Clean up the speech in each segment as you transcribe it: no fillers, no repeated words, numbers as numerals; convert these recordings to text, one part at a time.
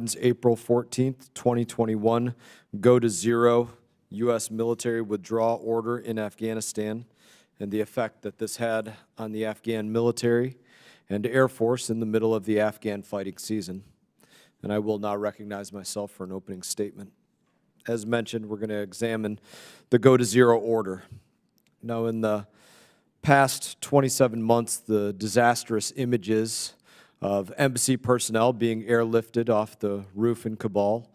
Biden's April 14th, 2021, go to zero U.S. military withdrawal order in Afghanistan and the effect that this had on the Afghan military and Air Force in the middle of the Afghan fighting season. And I will now recognize myself for an opening statement. As mentioned, we're going to examine the go to zero order. Now, in the past 27 months, the disastrous images of embassy personnel being airlifted off the roof in Kabul,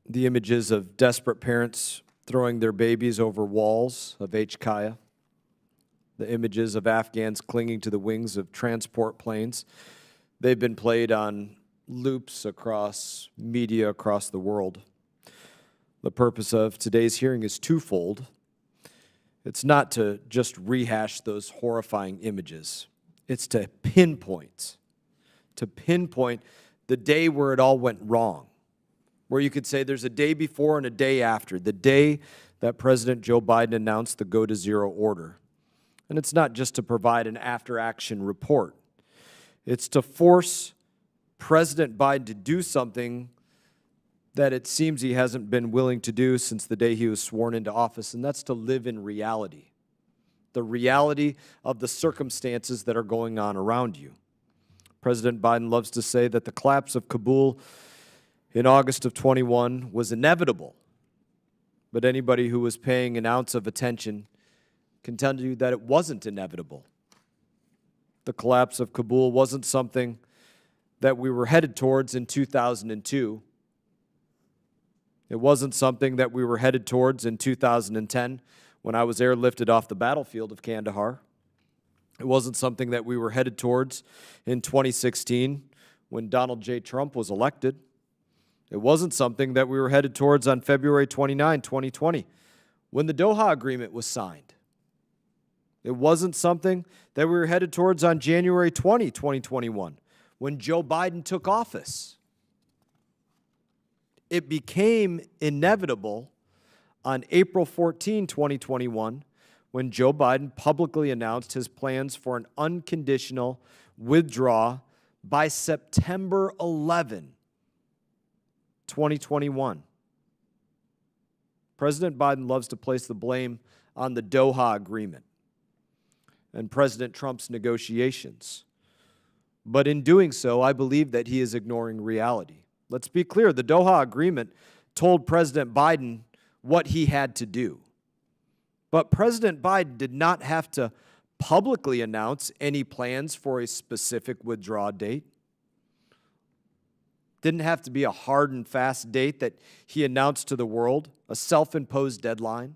the images of desperate parents throwing their babies over walls of HKIA, the images of Afghans clinging to the wings of transport planes. They've been played on loops across media across the world. The purpose of today's hearing is twofold. It's not to just rehash those horrifying images. It's to pinpoint the day where it all went wrong, where you could say there's a day before and a day after, the day that President Joe Biden announced the go to zero order. And it's not just to provide an after-action report. It's to force President Biden to do something that it seems he hasn't been willing to do since the day he was sworn into office, and that's to live in reality, the reality of the circumstances that are going on around you. President Biden loves to say that the collapse of Kabul in August of 21 was inevitable, but anybody who was paying an ounce of attention can tell you that it wasn't inevitable. The collapse of Kabul wasn't something that we were headed towards in 2002. It wasn't something that we were headed towards in 2010 when I was airlifted off the battlefield of Kandahar. It wasn't something that we were headed towards in 2016 when Donald J. Trump was elected. It wasn't something that we were headed towards on February 29, 2020, when the Doha Agreement was signed. It wasn't something that we were headed towards on January 20, 2021, when Joe Biden took office. It became inevitable on April 14, 2021, when Joe Biden publicly announced his plans for an unconditional withdrawal by September 11, 2021. President Biden loves to place the blame on the Doha Agreement and President Trump's negotiations. But in doing so, I believe that he is ignoring reality. Let's be clear, the Doha Agreement told President Biden what he had to do. But President Biden did not have to publicly announce any plans for a specific withdrawal date. Didn't have to be a hard and fast date that he announced to the world, a self-imposed deadline.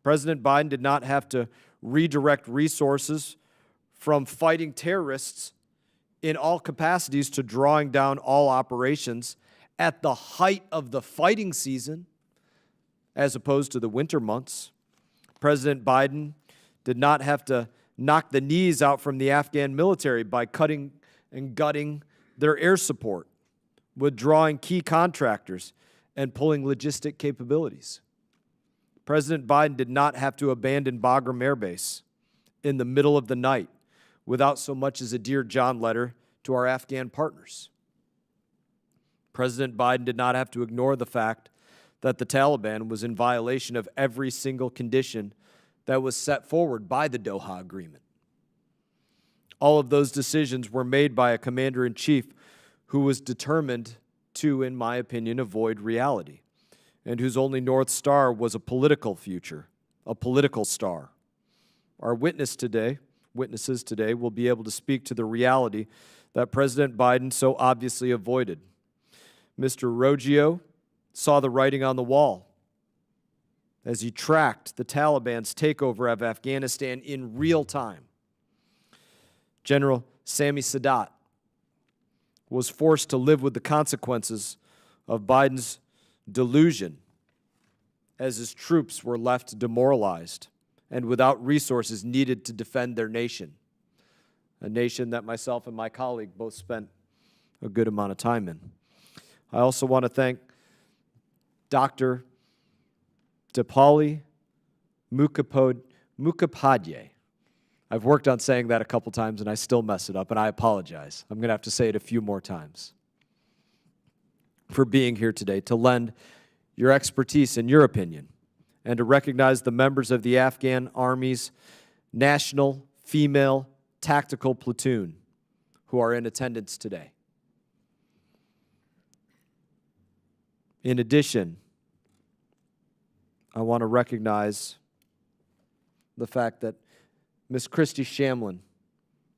President Biden did not have to redirect resources from fighting terrorists in all capacities to drawing down all operations at the height of the fighting season, as opposed to the winter months. President Biden did not have to knock the knees out from the Afghan military by cutting and gutting their air support, withdrawing key contractors, and pulling logistic capabilities. President Biden did not have to abandon Bagram Air Base in the middle of the night without so much as a Dear John letter to our Afghan partners. President Biden did not have to ignore the fact that the Taliban was in violation of every single condition that was set forward by the Doha Agreement. All of those decisions were made by a commander-in-chief who was determined to, in my opinion, avoid reality, and whose only North Star was a political future, a political star. Our witnesses today will be able to speak to the reality that President Biden so obviously avoided. Mr. Roggio saw the writing on the wall as he tracked the Taliban's takeover of Afghanistan in real time. General Sami Sadat was forced to live with the consequences of Biden's delusion as his troops were left demoralized and without resources needed to defend their nation, a nation that myself and my colleague both spent a good amount of time in. I also want to thank Dr. Dipali Mukhopadhyay I've worked on saying that a couple times and I still mess it up, and I apologize. I'm going to have to say it a few more times. For being here today, to lend your expertise and your opinion, and to recognize the members of the Afghan Army's National Female Tactical Platoon who are in attendance today. In addition, I want to recognize the fact that Ms. Christy Shamlin,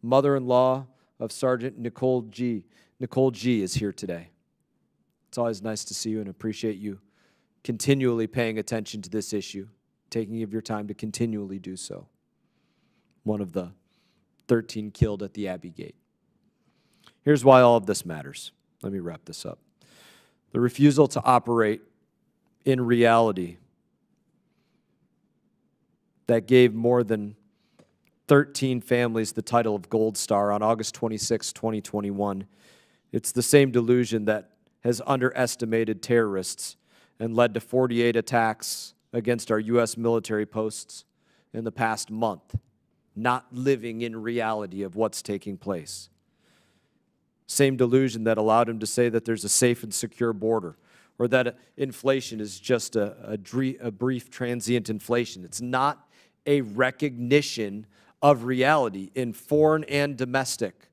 mother-in-law of Sergeant Nicole G., is here today. It's always nice to see you and appreciate you continually paying attention to this issue, taking of your time to continually do so. One of the 13 killed at the Abbey Gate. Here's why all of this matters. Let me wrap this up. The refusal to operate in reality that gave more than 13 families the title of Gold Star on August 26, 2021. It's the same delusion that has underestimated terrorists and led to 48 attacks against our U.S. military posts in the past month, not living in reality of what's taking place. Same delusion that allowed him to say that there's a safe and secure border, or that inflation is just a brief transient inflation. It's not a recognition of reality in foreign and domestic.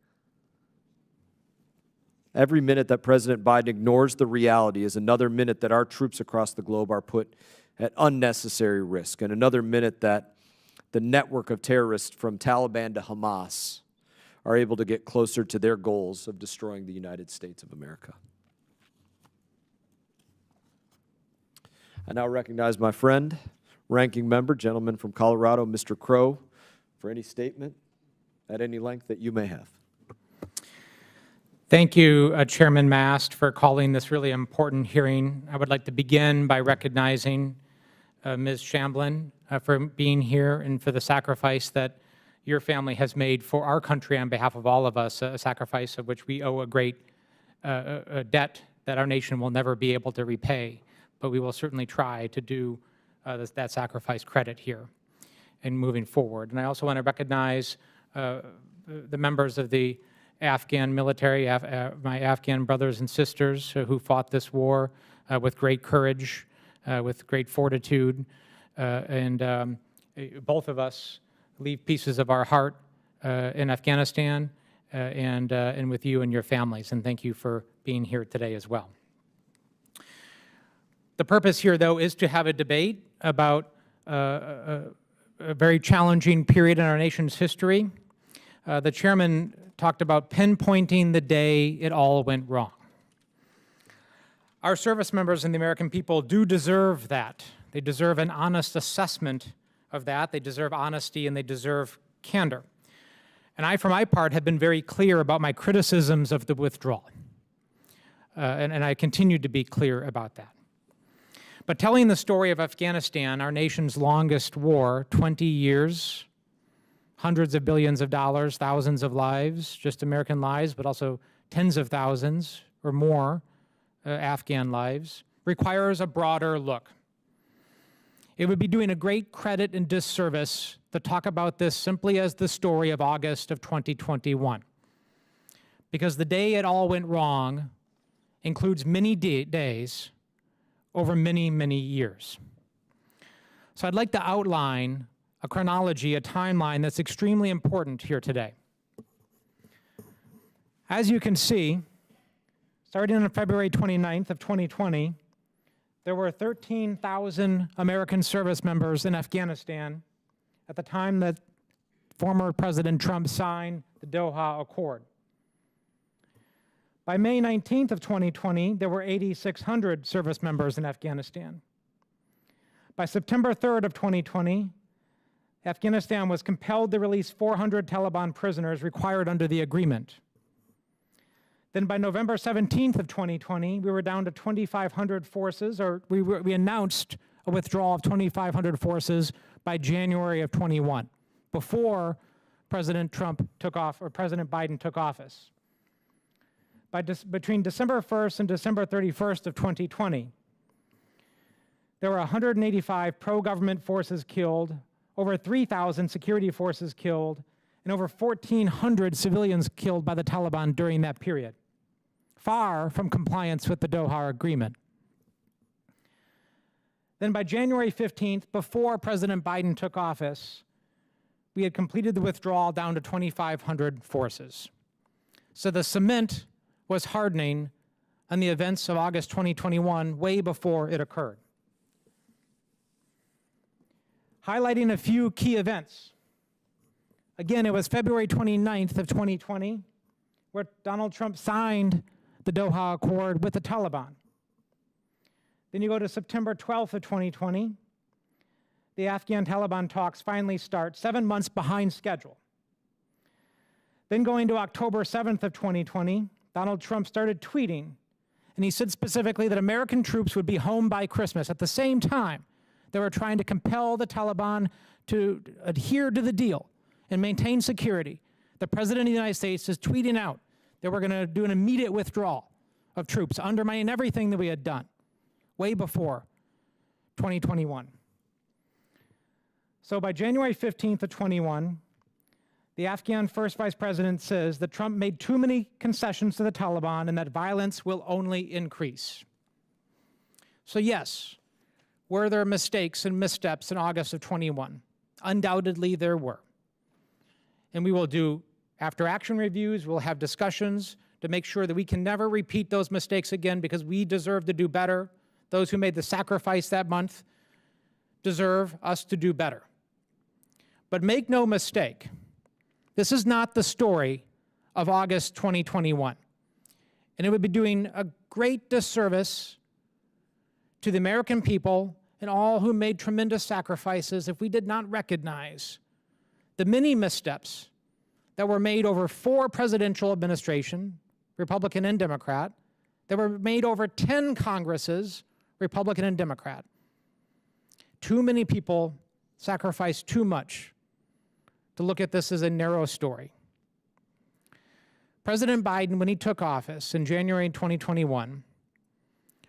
Every minute that President Biden ignores the reality is another minute that our troops across the globe are put at unnecessary risk, and another minute that the network of terrorists from Taliban to Hamas are able to get closer to their goals of destroying the United States of America. I now recognize my friend, ranking member, gentleman from Colorado, Mr. Crow, for any statement at any length that you may have. Thank you, Chairman Mast, for calling this really important hearing. I would like to begin by recognizing Ms. Shamblin for being here and for the sacrifice that your family has made for our country on behalf of all of us, a sacrifice of which we owe a great debt that our nation will never be able to repay, but we will certainly try to do that sacrifice credit here and moving forward. And I also want to recognize the members of the Afghan military, my Afghan brothers and sisters who fought this war with great courage, with great fortitude, and both of us leave pieces of our heart in Afghanistan and with you and your families, and thank you for being here today as well. The purpose here, though, is to have a debate about a very challenging period in our nation's history. The chairman talked about pinpointing the day it all went wrong. Our service members and the American people do deserve that. They deserve an honest assessment of that. They deserve honesty and they deserve candor. And I, for my part, have been very clear about my criticisms of the withdrawal. And I continue to be clear about that. But telling the story of Afghanistan, our nation's longest war, 20 years, hundreds of billions of dollars, thousands of lives, just American lives, but also tens of thousands or more Afghan lives, requires a broader look. It would be doing a great credit and disservice to talk about this simply as the story of August of 2021. Because the day it all went wrong includes many days over many, many years. So I'd like to outline a chronology, a timeline that's extremely important here today. As you can see, starting on February 29th of 2020, there were 13,000 American service members in Afghanistan at the time that former President Trump signed the Doha Accord. By May 19th of 2020, there were 8,600 service members in Afghanistan. By September 3rd of 2020, Afghanistan was compelled to release 400 Taliban prisoners required under the agreement. Then by November 17th of 2020, we were down to 2,500 forces, or we announced a withdrawal of 2,500 forces by January of 21, before President Trump took off, or President Biden took office. Between December 1st and December 31st of 2020, there were 185 pro-government forces killed, over 3,000 security forces killed, and over 1,400 civilians killed by the Taliban during that period, far from compliance with the Doha Agreement. Then by January 15th, before President Biden took office, we had completed the withdrawal down to 2,500 forces. So the cement was hardening on the events of August 2021 way before it occurred. Highlighting a few key events. Again, it was February 29th of 2020 where Donald Trump signed the Doha Accord with the Taliban. Then you go to September 12th of 2020. The Afghan-Taliban talks finally start, 7 months behind schedule. Then going to October 7th of 2020, Donald Trump started tweeting, and he said specifically that American troops would be home by Christmas. At the same time, they were trying to compel the Taliban to adhere to the deal and maintain security. The President of the United States is tweeting out that we're going to do an immediate withdrawal of troops, undermining everything that we had done way before 2021. So by January 15th of 21, the Afghan first vice president says that Trump made too many concessions to the Taliban and that violence will only increase. So yes, were there mistakes and missteps in August of 21? Undoubtedly there were. And we will do after action reviews, we'll have discussions to make sure that we can never repeat those mistakes again because we deserve to do better. Those who made the sacrifice that month deserve us to do better. But make no mistake, this is not the story of August 2021. And it would be doing a great disservice to the American people and all who made tremendous sacrifices if we did not recognize the many missteps that were made over 4 presidential administrations, Republican and Democrat, that were made over 10 Congresses, Republican and Democrat. Too many people sacrificed too much to look at this as a narrow story. President Biden, when he took office in January 2021,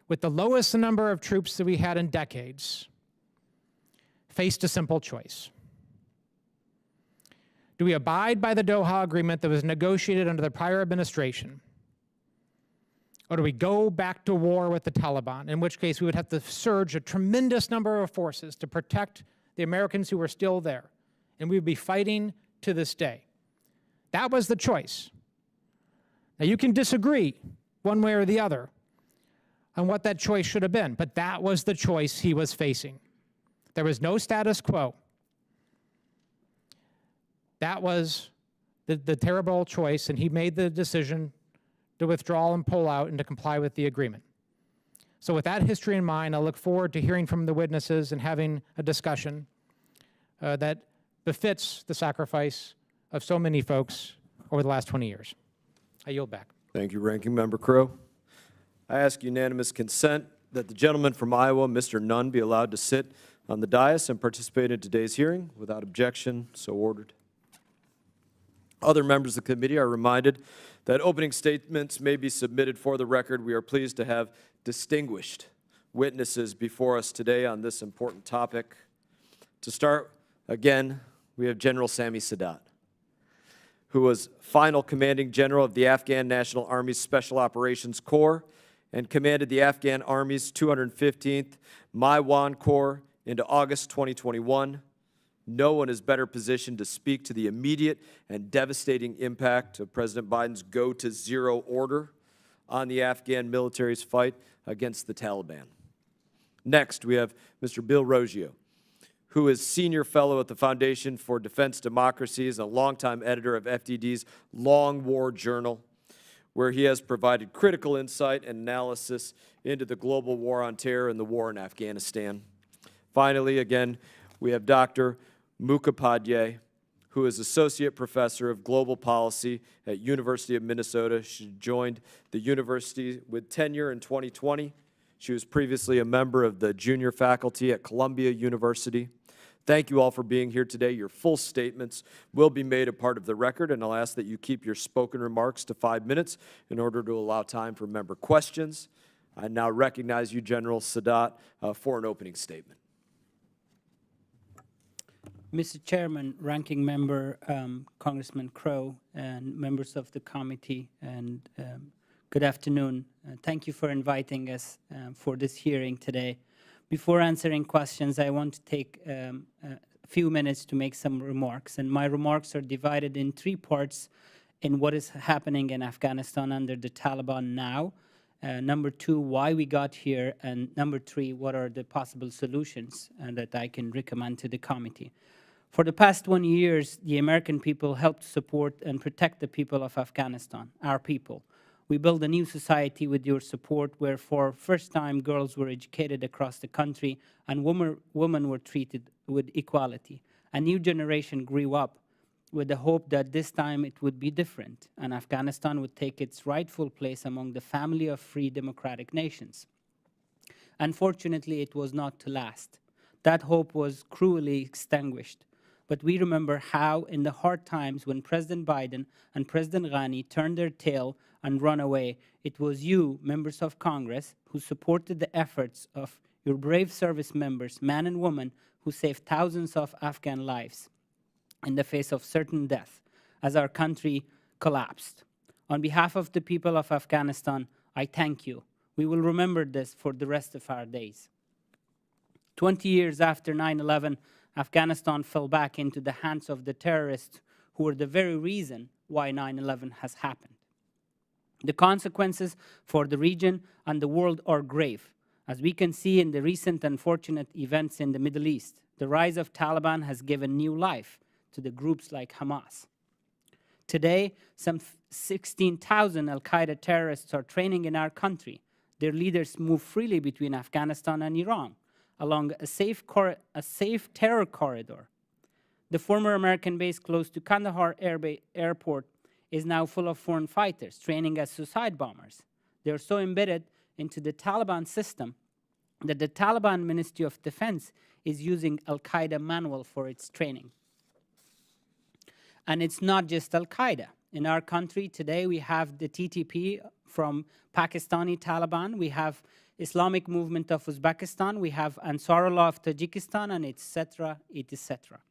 with the lowest number of troops that we had in decades, faced a simple choice. Do we abide by the Doha Agreement that was negotiated under the prior administration? Or do we go back to war with the Taliban, in which case we would have to surge a tremendous number of forces to protect the Americans who were still there, and we would be fighting to this day. That was the choice. Now you can disagree one way or the other on what that choice should have been, but that was the choice he was facing. There was no status quo. That was the terrible choice, and he made the decision to withdraw and pull out and to comply with the agreement. So with that history in mind, I look forward to hearing from the witnesses and having a discussion that befits the sacrifice of so many folks over the last 20 years. I yield back. Thank you, Ranking Member Crow. I ask unanimous consent that the gentleman from Iowa, Mr. Nunn, be allowed to sit on the dais and participate in today's hearing. Without objection, so ordered. Other members of the committee are reminded that opening statements may be submitted for the record. We are pleased to have distinguished witnesses before us today on this important topic. To start, again, we have General Sami Sadat, who was final commanding general of the Afghan National Army's Special Operations Corps and commanded the Afghan Army's 215th Maiwan Corps into August 2021. No one is better positioned to speak to the immediate and devastating impact of President Biden's go-to-zero order on the Afghan military's fight against the Taliban. Next, we have Mr. Bill Roggio, who is Senior Fellow at the Foundation for Defense Democracies and a longtime editor of FDD's Long War Journal, where he has provided critical insight and analysis into the global war on terror and the war in Afghanistan. Finally, again, we have Dr. Mukhopadhyay, who is Associate Professor of Global Policy at University of Minnesota. She joined the university with tenure in 2020. She was previously a member of the junior faculty at Columbia University. Thank you all for being here today. Your full statements will be made a part of the record, and I'll ask that you keep your spoken remarks to 5 minutes in order to allow time for member questions. I now recognize you, General Sadat, for an opening statement. Mr. Chairman, Ranking Member, Congressman Crow, and members of the committee, and good afternoon. Thank you for inviting us for this hearing today. Before answering questions, I want to take a few minutes to make some remarks, and my remarks are divided in three parts in what is happening in Afghanistan under the Taliban now. Number two, why we got here, and number three, what are the possible solutions that I can recommend to the committee. For the past 20 years, the American people helped support and protect the people of Afghanistan, our people. We built a new society with your support where for first time girls were educated across the country and women were treated with equality. A new generation grew up with the hope that this time it would be different and Afghanistan would take its rightful place among the family of free democratic nations. Unfortunately, it was not to last. That hope was cruelly extinguished. But we remember how, in the hard times when President Biden and President Ghani turned their tail and ran away, it was you, members of Congress, who supported the efforts of your brave service members, men and women, who saved thousands of Afghan lives in the face of certain death as our country collapsed. On behalf of the people of Afghanistan, I thank you. We will remember this for the rest of our days. 20 years after 9/11, Afghanistan fell back into the hands of the terrorists who were the very reason why 9/11 has happened. The consequences for the region and the world are grave. As we can see in the recent unfortunate events in the Middle East, the rise of Taliban has given new life to the groups like Hamas. Today, some 16,000 al-Qaeda terrorists are training in our country. Their leaders move freely between Afghanistan and Iran along a safe terror corridor. The former American base close to Kandahar Airport is now full of foreign fighters training as suicide bombers. They are so embedded into the Taliban system that the Taliban Ministry of Defense is using al-Qaeda manual for its training. And it's not just al-Qaeda. In our country today, we have the TTP from Pakistani Taliban, we have Islamic Movement of Uzbekistan, we have Ansarullah of Tajikistan, and etc., etc.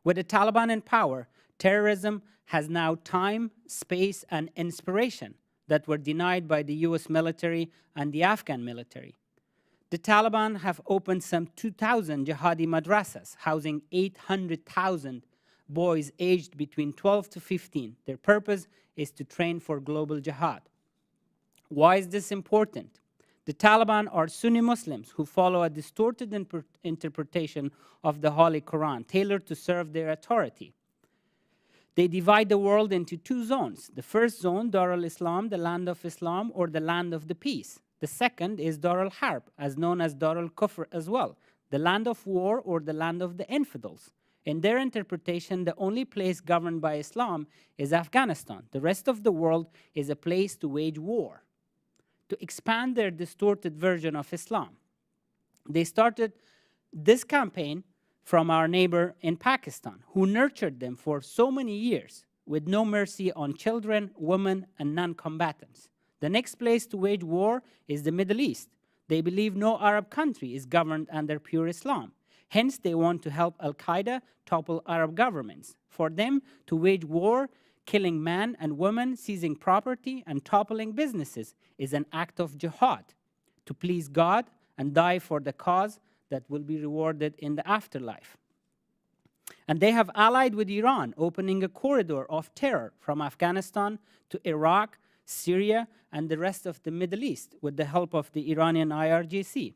With the Taliban in power, terrorism has now time, space, and inspiration that were denied by the US military and the Afghan military. The Taliban have opened some 2,000 jihadi madrasas, housing 800,000 boys aged between 12 to 15. Their purpose is to train for global jihad. Why is this important? The Taliban are Sunni Muslims who follow a distorted interpretation of the Holy Quran, tailored to serve their authority. They divide the world into two zones. The first zone, Dar al-Islam, the land of Islam, or the land of the peace. The second is Dar al-Harb, as known as Dar al-Kufr as well, the land of war or the land of the infidels. In their interpretation, the only place governed by Islam is Afghanistan. The rest of the world is a place to wage war, to expand their distorted version of Islam. They started this campaign from our neighbor in Pakistan, who nurtured them for so many years with no mercy on children, women, and non-combatants. The next place to wage war is the Middle East. They believe no Arab country is governed under pure Islam. Hence, they want to help al-Qaeda topple Arab governments. For them to wage war, killing men and women, seizing property, and toppling businesses is an act of jihad, to please God and die for the cause that will be rewarded in the afterlife. And they have allied with Iran, opening a corridor of terror from Afghanistan to Iraq, Syria, and the rest of the Middle East with the help of the Iranian IRGC.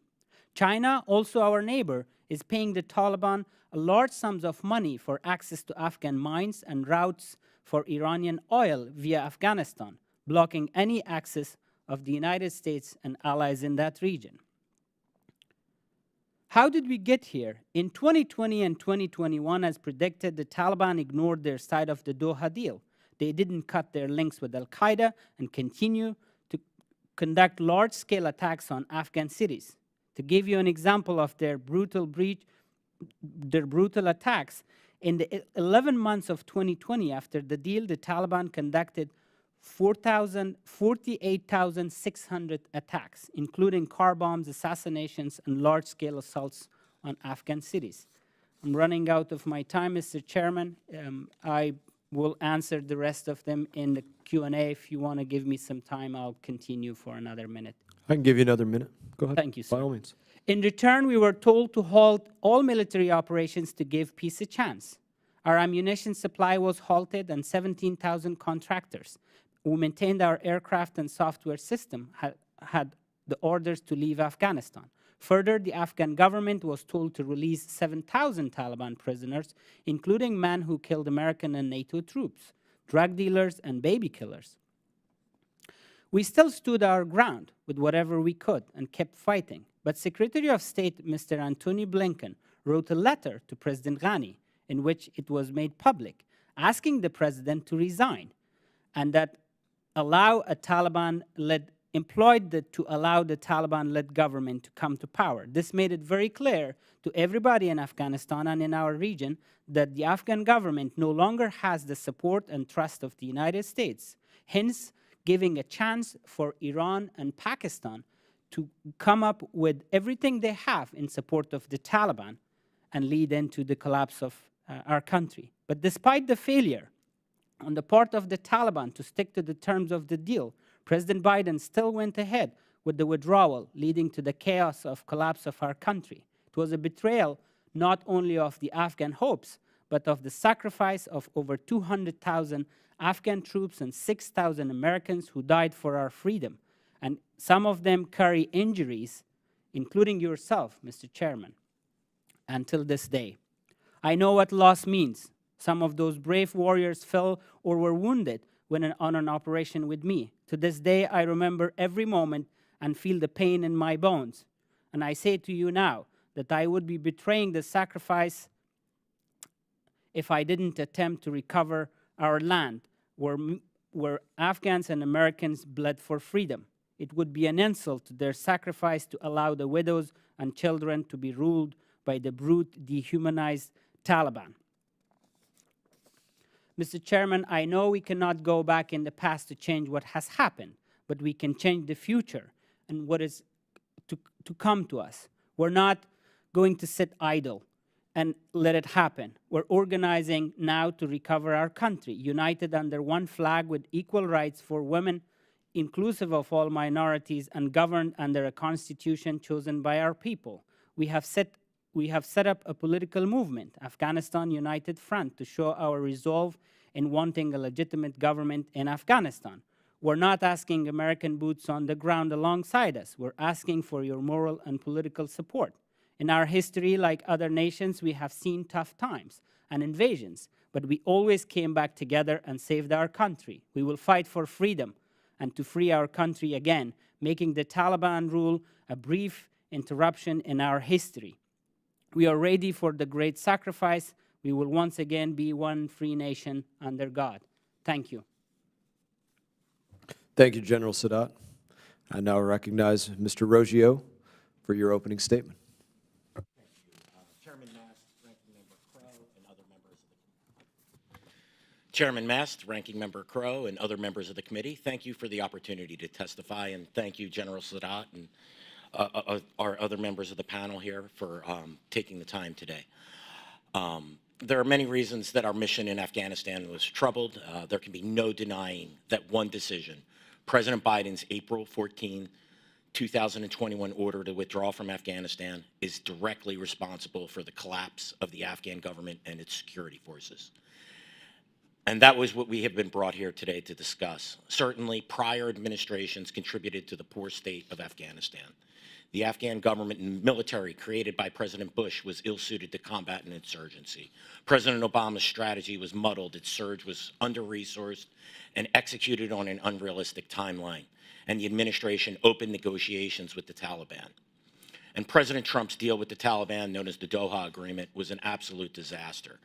China, also our neighbor, is paying the Taliban large sums of money for access to Afghan mines and routes for Iranian oil via Afghanistan, blocking any access of the United States and allies in that region. How did we get here? In 2020 and 2021, as predicted, the Taliban ignored their side of the Doha deal. They didn't cut their links with al-Qaeda and continue to conduct large-scale attacks on Afghan cities. To give you an example of their brutal attacks, in the 11 months of 2020 after the deal, the Taliban conducted 48,600 attacks, including car bombs, assassinations, and large-scale assaults on Afghan cities. I'm running out of my time, Mr. Chairman. I will answer the rest of them in the Q&A. If you want to give me some time, I'll continue for another minute. I can give you another minute. Go ahead. Thank you, sir. By all means. In return, we were told to halt all military operations to give peace a chance. Our ammunition supply was halted, and 17,000 contractors who maintained our aircraft and software system had the orders to leave Afghanistan. Further, the Afghan government was told to release 7,000 Taliban prisoners, including men who killed American and NATO troops, drug dealers, and baby killers. We still stood our ground with whatever we could and kept fighting. But Secretary of State Mr. Antony Blinken wrote a letter to President Ghani in which it was made public, asking the president to resign and that allow a Taliban-led to allow the Taliban-led government to come to power. This made it very clear to everybody in Afghanistan and in our region that the Afghan government no longer has the support and trust of the United States, hence giving a chance for Iran and Pakistan to come up with everything they have in support of the Taliban and lead into the collapse of our country. But despite the failure on the part of the Taliban to stick to the terms of the deal, President Biden still went ahead with the withdrawal, leading to the chaos of collapse of our country. It was a betrayal not only of the Afghan hopes, but of the sacrifice of over 200,000 Afghan troops and 6,000 Americans who died for our freedom. And some of them carry injuries, including yourself, Mr. Chairman, until this day. I know what loss means. Some of those brave warriors fell or were wounded when on an operation with me. To this day, I remember every moment and feel the pain in my bones. And I say to you now that I would be betraying the sacrifice if I didn't attempt to recover our land, where Afghans and Americans bled for freedom. It would be an insult to their sacrifice to allow the widows and children to be ruled by the brute, dehumanized Taliban. Mr. Chairman, I know we cannot go back in the past to change what has happened, but we can change the future and what is to come to us. We're not going to sit idle and let it happen. We're organizing now to recover our country, united under one flag with equal rights for women, inclusive of all minorities, and governed under a constitution chosen by our people. We have set up a political movement, Afghanistan United Front, to show our resolve in wanting a legitimate government in Afghanistan. We're not asking American boots on the ground alongside us. We're asking for your moral and political support. In our history, like other nations, we have seen tough times and invasions, but we always came back together and saved our country. We will fight for freedom and to free our country again, making the Taliban rule a brief interruption in our history. We are ready for the great sacrifice. We will once again be one free nation under God. Thank you. Thank you, General Sadat. I now recognize Mr. Roggio for your opening statement. Chairman Mast, Ranking Member Crow, and other members of the committee, thank you for the opportunity to testify, and thank you, General Sadat, and our other members of the panel here for taking the time today. There are many reasons that our mission in Afghanistan was troubled. There can be no denying that one decision, President Biden's April 14, 2021 order to withdraw from Afghanistan, is directly responsible for the collapse of the Afghan government and its security forces. And that was what we have been brought here today to discuss. Certainly, prior administrations contributed to the poor state of Afghanistan. The Afghan government and military created by President Bush was ill-suited to combat an insurgency. President Obama's strategy was muddled, its surge was under-resourced and executed on an unrealistic timeline. And the administration opened negotiations with the Taliban. And President Trump's deal with the Taliban, known as the Doha Agreement, was an absolute disaster.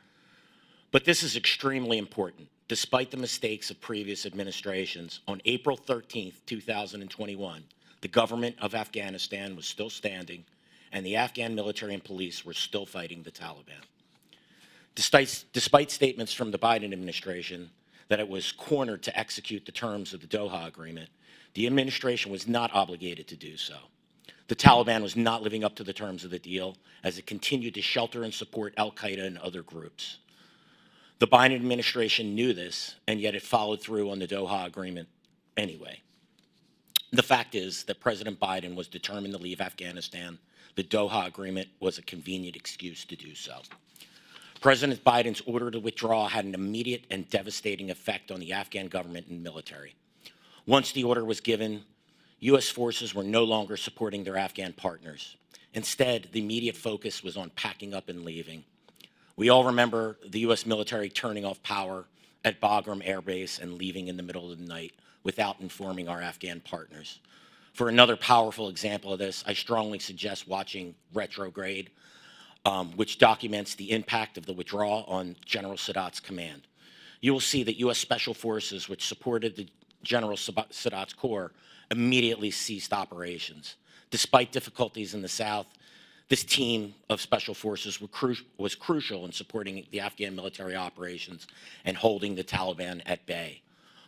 But this is extremely important. Despite the mistakes of previous administrations, on April 13th, 2021, the government of Afghanistan was still standing, and the Afghan military and police were still fighting the Taliban. Despite statements from the Biden administration that it was cornered to execute the terms of the Doha Agreement, the administration was not obligated to do so. The Taliban was not living up to the terms of the deal as it continued to shelter and support al-Qaeda and other groups. The Biden administration knew this, and yet it followed through on the Doha Agreement anyway. The fact is that President Biden was determined to leave Afghanistan. The Doha Agreement was a convenient excuse to do so. President Biden's order to withdraw had an immediate and devastating effect on the Afghan government and military. Once the order was given, U.S. forces were no longer supporting their Afghan partners. Instead, the immediate focus was on packing up and leaving. We all remember the U.S. military turning off power at Bagram Air Base and leaving in the middle of the night without informing our Afghan partners. For another powerful example of this, I strongly suggest watching Retrograde, which documents the impact of the withdrawal on General Sadat's command. You will see that U.S. Special Forces, which supported the General Sadat's corps, immediately ceased operations. Despite difficulties in the South, this team of Special Forces was crucial in supporting the Afghan military operations and holding the Taliban at bay.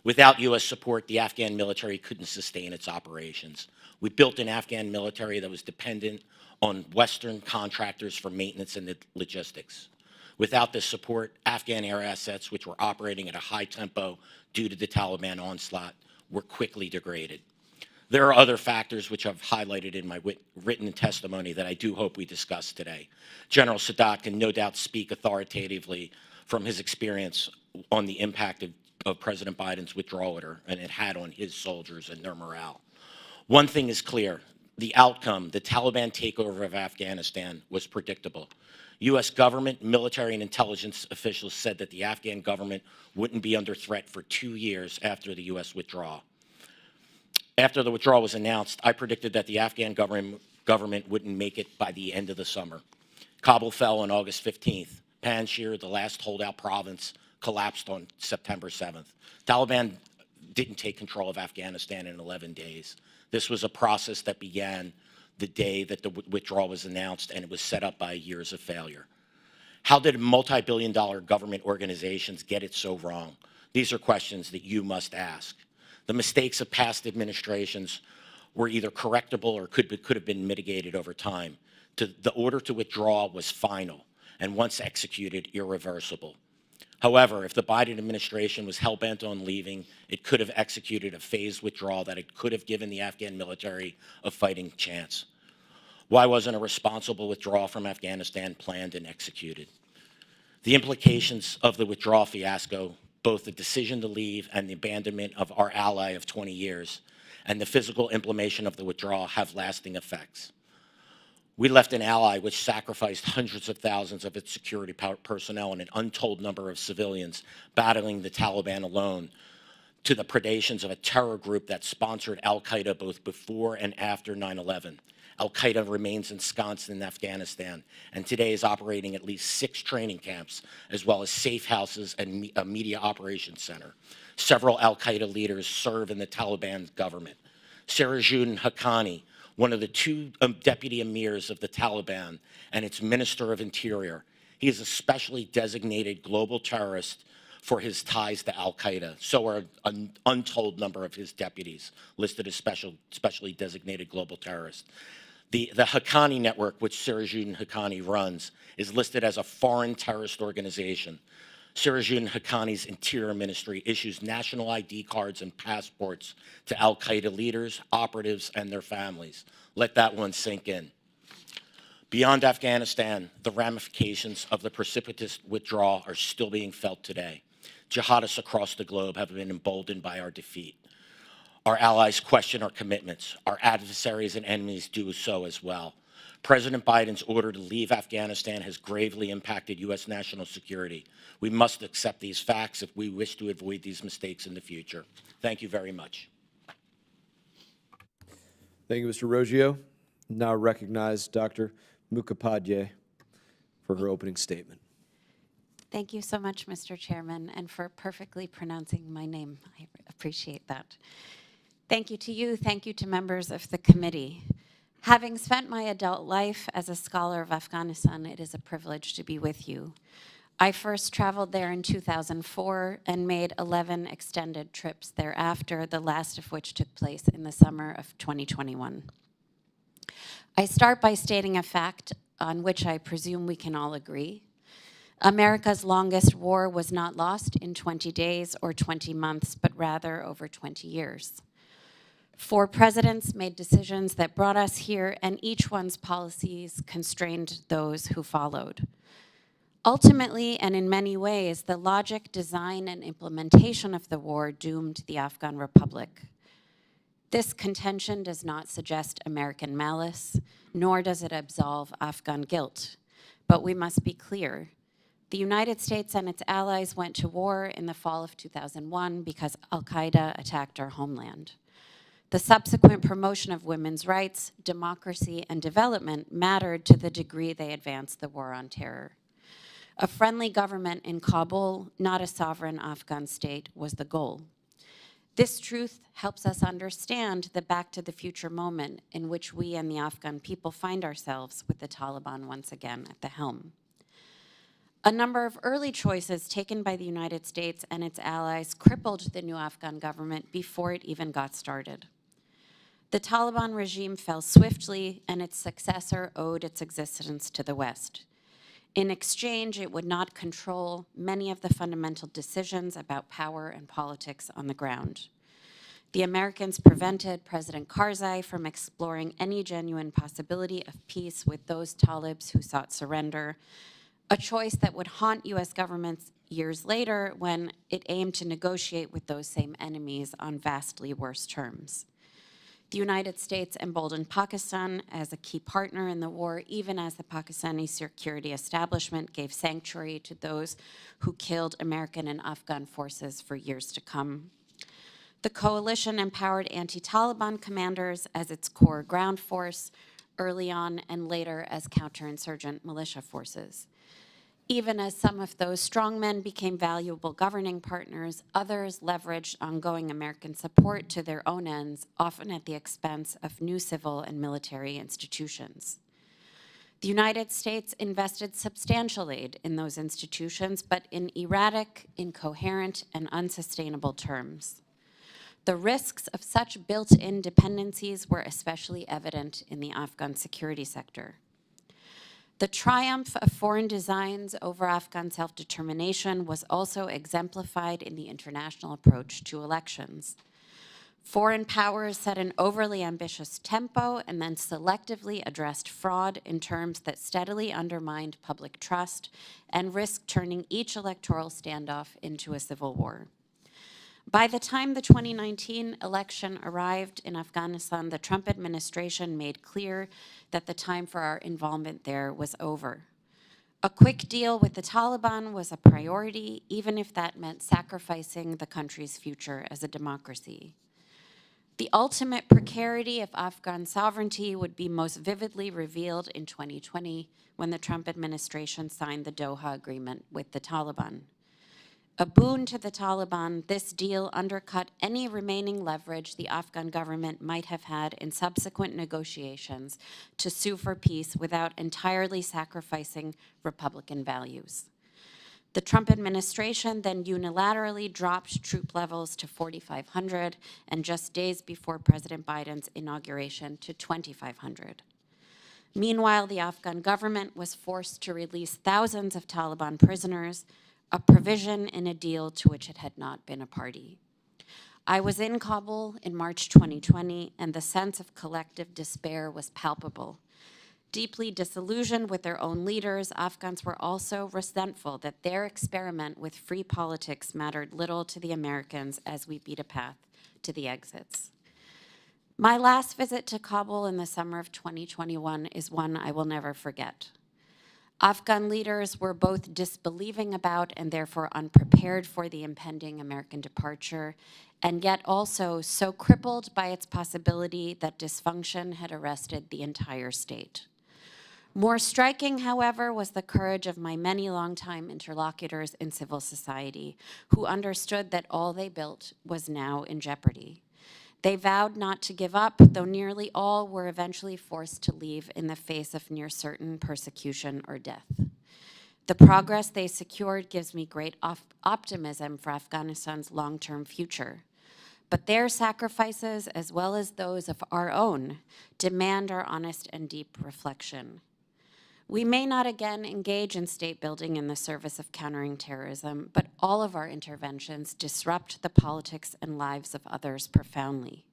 Without U.S. support, the Afghan military couldn't sustain its operations. We built an Afghan military that was dependent on Western contractors for maintenance and logistics. Without this support, Afghan air assets, which were operating at a high tempo due to the Taliban onslaught, were quickly degraded. There are other factors which I've highlighted in my written testimony that I do hope we discuss today. General Sadat can no doubt speak authoritatively from his experience on the impact of President Biden's withdrawal order and it had on his soldiers and their morale. One thing is clear, the outcome, the Taliban takeover of Afghanistan, was predictable. U.S. government, military, and intelligence officials said that the Afghan government wouldn't be under threat for 2 years after the U.S. withdrawal. After the withdrawal was announced, I predicted that the Afghan government wouldn't make it by the end of the summer. Kabul fell on August 15th. Panjshir, the last holdout province, collapsed on September 7th. Taliban didn't take control of Afghanistan in 11 days. This was a process that began the day that the withdrawal was announced, and it was set up by years of failure. How did multi-billion-dollar government organizations get it so wrong? These are questions that you must ask. The mistakes of past administrations were either correctable or could have been mitigated over time. The order to withdraw was final, and once executed, irreversible. However, if the Biden administration was hell-bent on leaving, it could have executed a phased withdrawal that it could have given the Afghan military a fighting chance. Why wasn't a responsible withdrawal from Afghanistan planned and executed? The implications of the withdrawal fiasco, both the decision to leave and the abandonment of our ally of 20 years, and the physical implementation of the withdrawal have lasting effects. We left an ally which sacrificed hundreds of thousands of its security personnel and an untold number of civilians battling the Taliban alone to the predations of a terror group that sponsored al-Qaeda both before and after 9/11. Al-Qaeda remains ensconced in Afghanistan and today is operating at least 6 training camps, as well as safe houses and a media operations center. Several al-Qaeda leaders serve in the Taliban government. Sirajudin Haqqani, one of the 2 deputy emirs of the Taliban and its Minister of Interior. He is a specially designated global terrorist for his ties to al-Qaeda. So are an untold number of his deputies listed as specially designated global terrorists. The Haqqani network, which Sirajudin Haqqani runs, is listed as a foreign terrorist organization. Sirajudin Haqqani's Interior Ministry issues national ID cards and passports to al-Qaeda leaders, operatives, and their families. Let that one sink in. Beyond Afghanistan, the ramifications of the precipitous withdrawal are still being felt today. Jihadists across the globe have been emboldened by our defeat. Our allies question our commitments. Our adversaries and enemies do so as well. President Biden's order to leave Afghanistan has gravely impacted U.S. national security. We must accept these facts if we wish to avoid these mistakes in the future. Thank you very much. Thank you, Mr. Roggio. Now recognize Dr. Mukhopadhyay for her opening statement. Thank you so much, Mr. Chairman, and for perfectly pronouncing my name. I appreciate that. Thank you to you. Thank you to members of the committee. Having spent my adult life as a scholar of Afghanistan, it is a privilege to be with you. I first traveled there in 2004 and made 11 extended trips thereafter, the last of which took place in the summer of 2021. I start by stating a fact on which I presume we can all agree. America's longest war was not lost in 20 days or 20 months, but rather over 20 years. 4 presidents made decisions that brought us here, and each one's policies constrained those who followed. Ultimately, and in many ways, the logic, design, and implementation of the war doomed the Afghan Republic. This contention does not suggest American malice, nor does it absolve Afghan guilt. But we must be clear. The United States and its allies went to war in the fall of 2001 because al-Qaeda attacked our homeland. The subsequent promotion of women's rights, democracy, and development mattered to the degree they advanced the war on terror. A friendly government in Kabul, not a sovereign Afghan state, was the goal. This truth helps us understand the back to the future moment in which we and the Afghan people find ourselves with the Taliban once again at the helm. A number of early choices taken by the United States and its allies crippled the new Afghan government before it even got started. The Taliban regime fell swiftly, and its successor owed its existence to the West. In exchange, it would not control many of the fundamental decisions about power and politics on the ground. The Americans prevented President Karzai from exploring any genuine possibility of peace with those Talibs who sought surrender, a choice that would haunt US governments years later when it aimed to negotiate with those same enemies on vastly worse terms. The United States emboldened Pakistan as a key partner in the war, even as the Pakistani security establishment gave sanctuary to those who killed American and Afghan forces for years to come. The coalition empowered anti-Taliban commanders as its core ground force early on, and later as counterinsurgent militia forces. Even as some of those strongmen became valuable governing partners, others leveraged ongoing American support to their own ends, often at the expense of new civil and military institutions. The United States invested substantial aid in those institutions, but in erratic, incoherent, and unsustainable terms. The risks of such built-in dependencies were especially evident in the Afghan security sector. The triumph of foreign designs over Afghan self-determination was also exemplified in the international approach to elections. Foreign powers set an overly ambitious tempo and then selectively addressed fraud in terms that steadily undermined public trust and risked turning each electoral standoff into a civil war. By the time the 2019 election arrived in Afghanistan, the Trump administration made clear that the time for our involvement there was over. A quick deal with the Taliban was a priority, even if that meant sacrificing the country's future as a democracy. The ultimate precarity of Afghan sovereignty would be most vividly revealed in 2020 when the Trump administration signed the Doha Agreement with the Taliban. A boon to the Taliban, this deal undercut any remaining leverage the Afghan government might have had in subsequent negotiations to sue for peace without entirely sacrificing Republican values. The Trump administration then unilaterally dropped troop levels to 4,500, and just days before President Biden's inauguration to 2,500. Meanwhile, the Afghan government was forced to release thousands of Taliban prisoners, a provision in a deal to which it had not been a party. I was in Kabul in March 2020, and the sense of collective despair was palpable. Deeply disillusioned with their own leaders, Afghans were also resentful that their experiment with free politics mattered little to the Americans as we beat a path to the exits. My last visit to Kabul in the summer of 2021 is one I will never forget. Afghan leaders were both disbelieving about and therefore unprepared for the impending American departure, and yet also so crippled by its possibility that dysfunction had arrested the entire state. More striking, however, was the courage of my many longtime interlocutors in civil society, who understood that all they built was now in jeopardy. They vowed not to give up, though nearly all were eventually forced to leave in the face of near certain persecution or death. The progress they secured gives me great optimism for Afghanistan's long-term future. but their sacrifices, as well as those of our own, demand our honest and deep reflection. We may not again engage in state building in the service of countering terrorism, but all of our interventions disrupt the politics and lives of others profoundly.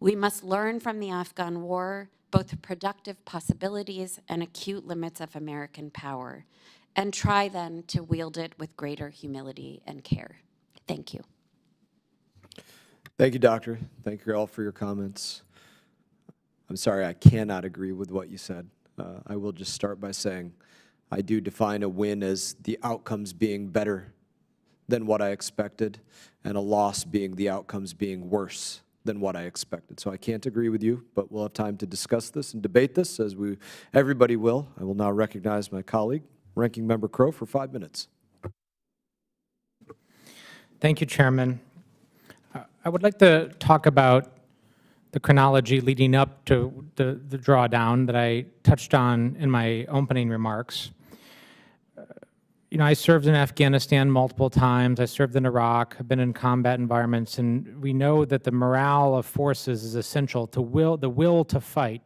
We must learn from the Afghan war both the productive possibilities and acute limits of American power, and try then to wield it with greater humility and care. Thank you. Thank you, Doctor. Thank you all for your comments. I'm sorry, I cannot agree with what you said. I will just start by saying I do define a win as the outcomes being better than what I expected, and a loss being the outcomes being worse than what I expected. So I can't agree with you, but we'll have time to discuss this and debate this as everybody will. I will now recognize my colleague, Ranking Member Crow, for 5 minutes. Thank you, Chairman. I would like to talk about the chronology leading up to the drawdown that I touched on in my opening remarks. You know, I served in Afghanistan multiple times. I served in Iraq. I've been in combat environments, and we know that the morale of forces is essential. The will to fight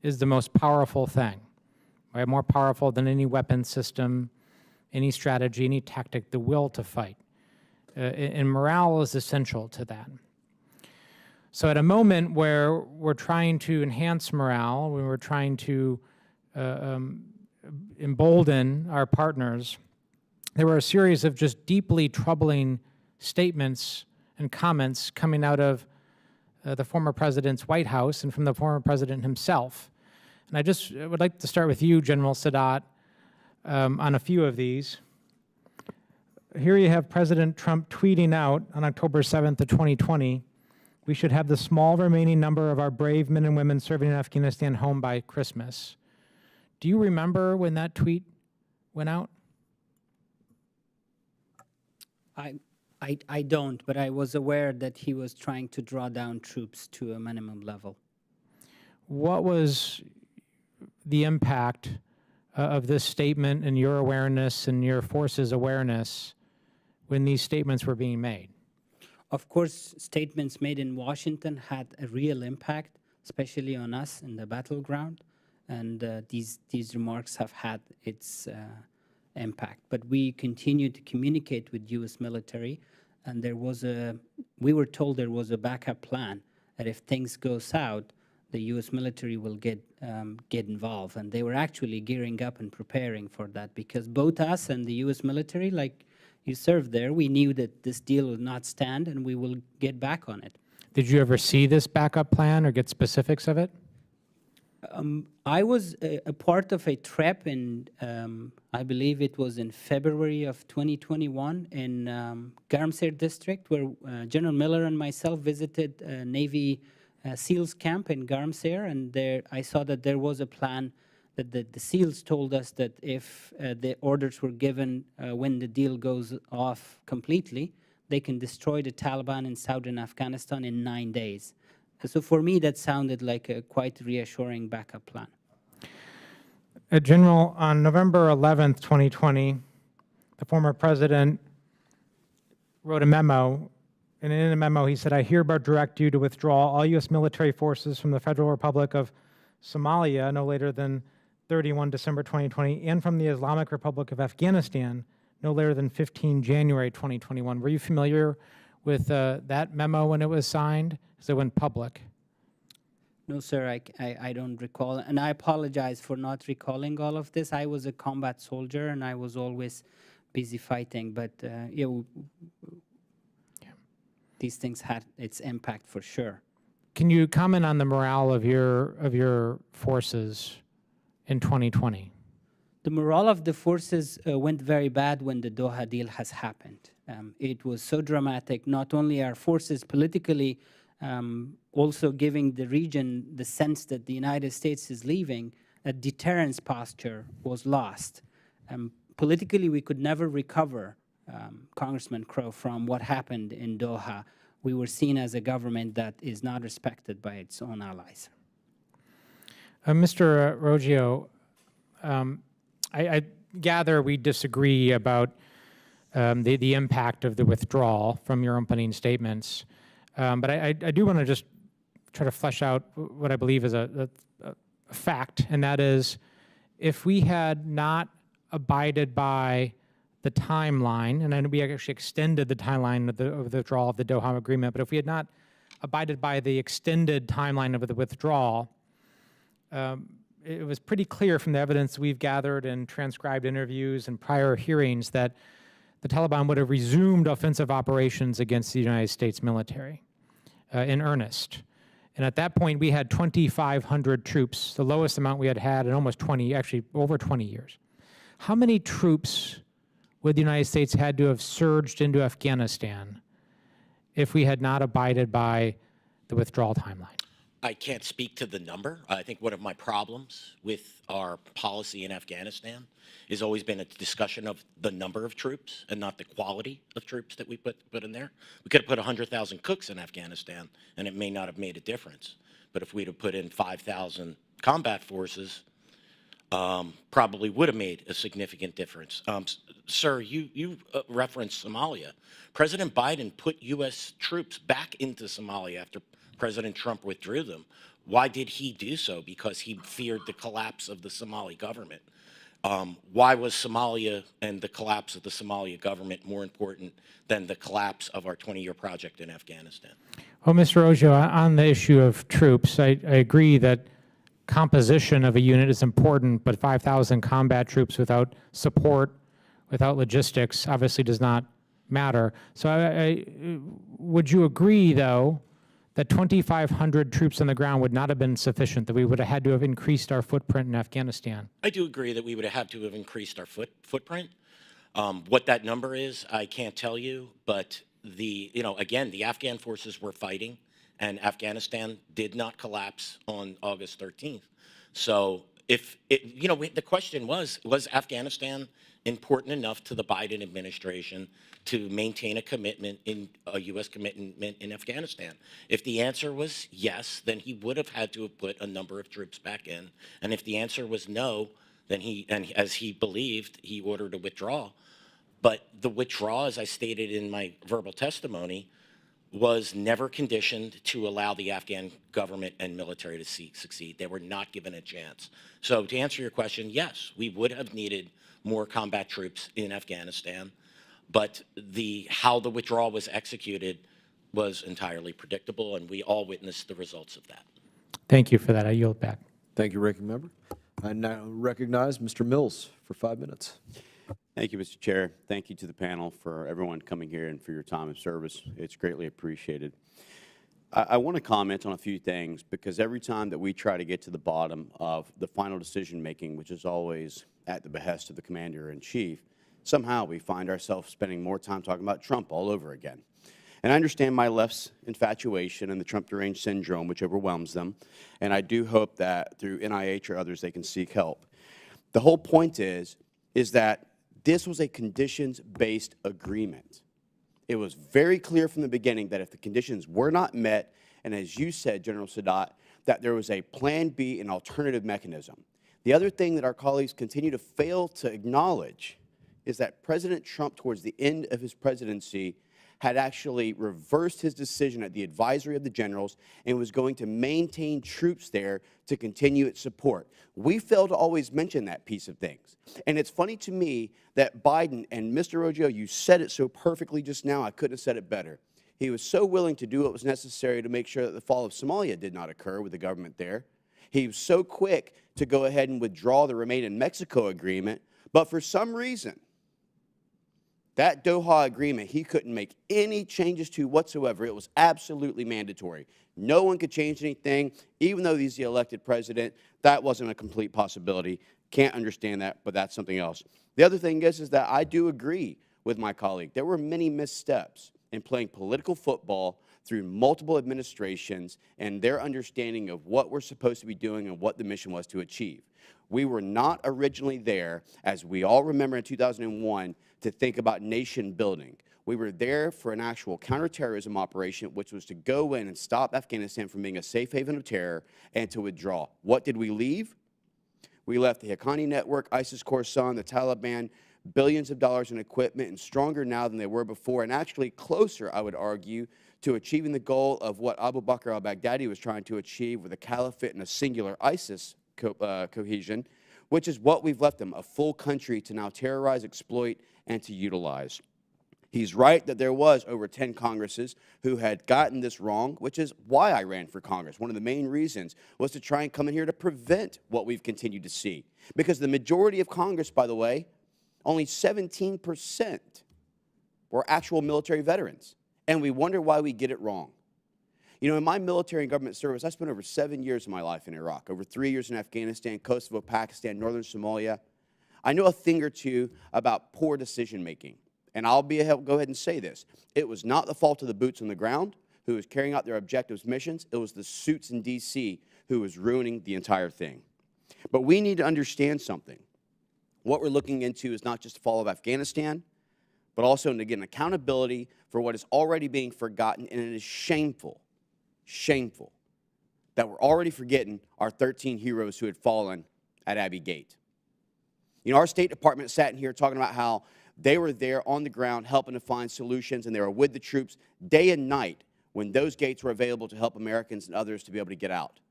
is the most powerful thing, right? More powerful than any weapon system, any strategy, any tactic, the will to fight. And morale is essential to that. So at a moment where we're trying to enhance morale, when we're trying to embolden our partners, there were a series of just deeply troubling statements and comments coming out of the former president's White House and from the former president himself. And I just would like to start with you, General Sadat, on a few of these. Here you have President Trump tweeting out on October 7th of 2020, "We should have the small remaining number of our brave men and women serving in Afghanistan home by Christmas." Do you remember when that tweet went out? I don't, but I was aware that he was trying to draw down troops to a minimum level. What was the impact of this statement and your awareness and your force's awareness when these statements were being made? Of course, statements made in Washington had a real impact, especially on us in the battleground, and these remarks have had its impact. But we continue to communicate with U.S. military, and we were told there was a backup plan, that if things go south, the U.S. military will get involved. And they were actually gearing up and preparing for that, because both us and the U.S. military, like you served there, we knew that this deal would not stand, and we will get back on it. Did you ever see this backup plan or get specifics of it? I was a part of a trip in, I believe it was in February of 2021 in Garmsir district, where General Miller and myself visited Navy SEALs camp in Garmsir, and there I saw that there was a plan that the SEALs told us that if the orders were given when the deal goes off completely, they can destroy the Taliban in southern Afghanistan in 9 days. So for me, that sounded like a quite reassuring backup plan. General, on November 11th, 2020, the former president wrote a memo, and in the memo he said, "I hereby direct you to withdraw all U.S. military forces from the Federal Republic of Somalia no later than 31 December 2020, and from the Islamic Republic of Afghanistan no later than 15 January 2021. Were you familiar with that memo when it was signed, as it went public? No, sir, I don't recall. And I apologize for not recalling all of this. I was a combat soldier, and I was always busy fighting. But these things had its impact for sure. Can you comment on the morale of your forces in 2020? The morale of the forces went very bad when the Doha deal has happened. It was so dramatic, not only our forces politically, also giving the region the sense that the United States is leaving, a deterrence posture was lost. Politically, we could never recover, Congressman Crow, from what happened in Doha. We were seen as a government that is not respected by its own allies. Mr. Roggio, I gather we disagree about the impact of the withdrawal from your opening statements. But I do want to just try to flesh out what I believe is a fact, and that is, if we had not abided by the timeline, and then we actually extended the timeline of the withdrawal of the Doha Agreement, but if we had not abided by the extended timeline of the withdrawal, it was pretty clear from the evidence we've gathered in transcribed interviews and prior hearings that the Taliban would have resumed offensive operations against the United States military in earnest. And at that point, we had 2,500 troops, the lowest amount we had had in almost 20, actually over 20 years. How many troops would the United States had to have surged into Afghanistan if we had not abided by the withdrawal timeline? I can't speak to the number. I think one of my problems with our policy in Afghanistan has always been a discussion of the number of troops and not the quality of troops that we put in there. We could have put 100,000 cooks in Afghanistan, and it may not have made a difference. But if we'd have put in 5,000 combat forces, probably would have made a significant difference. Sir, you referenced Somalia. President Biden put U.S. troops back into Somalia after President Trump withdrew them. Why did he do so? Because he feared the collapse of the Somali government. Why was Somalia and the collapse of the Somalia government more important than the collapse of our 20-year project in Afghanistan? Well, Mr. Ojo, on the issue of troops, I agree that composition of a unit is important, but 5,000 combat troops without support, without logistics, obviously does not matter. So would you agree, though, that 2,500 troops on the ground would not have been sufficient, that we would have had to have increased our footprint in Afghanistan? I do agree that we would have had to have increased our footprint. What that number is, I can't tell you, but again, the Afghan forces were fighting, and Afghanistan did not collapse on August 13th. So the question was Afghanistan important enough to the Biden administration to maintain a commitment a U.S. commitment in Afghanistan? If the answer was yes, then he would have had to have put a number of troops back in. And if the answer was no, then as he believed, he ordered a withdrawal. But the withdrawal, as I stated in my verbal testimony, was never conditioned to allow the Afghan government and military to succeed. They were not given a chance. So to answer your question, yes, we would have needed more combat troops in Afghanistan, but how the withdrawal was executed was entirely predictable, and we all witnessed the results of that. Thank you for that. I yield back. Thank you, Ranking Member. I now recognize Mr. Mills for 5 minutes. Thank you, Mr. Chair. Thank you to the panel for everyone coming here and for your time of service. It's greatly appreciated. I want to comment on a few things, because every time that we try to get to the bottom of the final decision-making, which is always at the behest of the Commander-in-Chief, somehow we find ourselves spending more time talking about Trump all over again. And I understand my left's infatuation and the Trump deranged syndrome, which overwhelms them, and I do hope that through NIH or others they can seek help. The whole point is that this was a conditions-based agreement. It was very clear from the beginning that if the conditions were not met, and as you said, General Sadat, that there was a plan B, an alternative mechanism. The other thing that our colleagues continue to fail to acknowledge is that President Trump, towards the end of his presidency, had actually reversed his decision at the advisory of the generals and was going to maintain troops there to continue its support. We fail to always mention that piece of things. And it's funny to me that Biden, and Mr. Ojo, you said it so perfectly just now, I couldn't have said it better. He was so willing to do what was necessary to make sure that the fall of Somalia did not occur with the government there. He was so quick to go ahead and withdraw the Remain in Mexico agreement, but for some reason, that Doha agreement, he couldn't make any changes to whatsoever. It was absolutely mandatory. No one could change anything, even though he's the elected president. That wasn't a complete possibility. Can't understand that, but that's something else. The other thing is that I do agree with my colleague. There were many missteps in playing political football through multiple administrations and their understanding of what we're supposed to be doing and what the mission was to achieve. We were not originally there, as we all remember in 2001, to think about nation building. We were there for an actual counterterrorism operation, which was to go in and stop Afghanistan from being a safe haven of terror and to withdraw. What did we leave? We left the Haqqani network, ISIS Khorasan, the Taliban, billions of dollars in equipment, and stronger now than they were before, and actually closer, I would argue, to achieving the goal of what Abu Bakr al-Baghdadi was trying to achieve with a caliphate and a singular ISIS cohesion, which is what we've left them, a full country to now terrorize, exploit, and to utilize. He's right that there was over 10 Congresses who had gotten this wrong, which is why I ran for Congress. One of the main reasons was to try and come in here to prevent what we've continued to see. Because the majority of Congress, by the way, only 17% were actual military veterans. And we wonder why we get it wrong. You know, in my military and government service, I spent over 7 years of my life in Iraq, over 3 years in Afghanistan, Kosovo, Pakistan, northern Somalia. I know a thing or two about poor decision-making. And I'll go ahead and say this. It was not the fault of the boots on the ground who was carrying out their objectives, missions. It was the suits in D.C. who was ruining the entire thing. But we need to understand something. What we're looking into is not just the fall of Afghanistan, but also, and again, accountability for what is already being forgotten, and it is shameful, shameful, that we're already forgetting our 13 heroes who had fallen at Abbey Gate. You know, our State Department sat in here talking about how they were there on the ground helping to find solutions, and they were with the troops day and night when those gates were available to help Americans and others to be able to get out.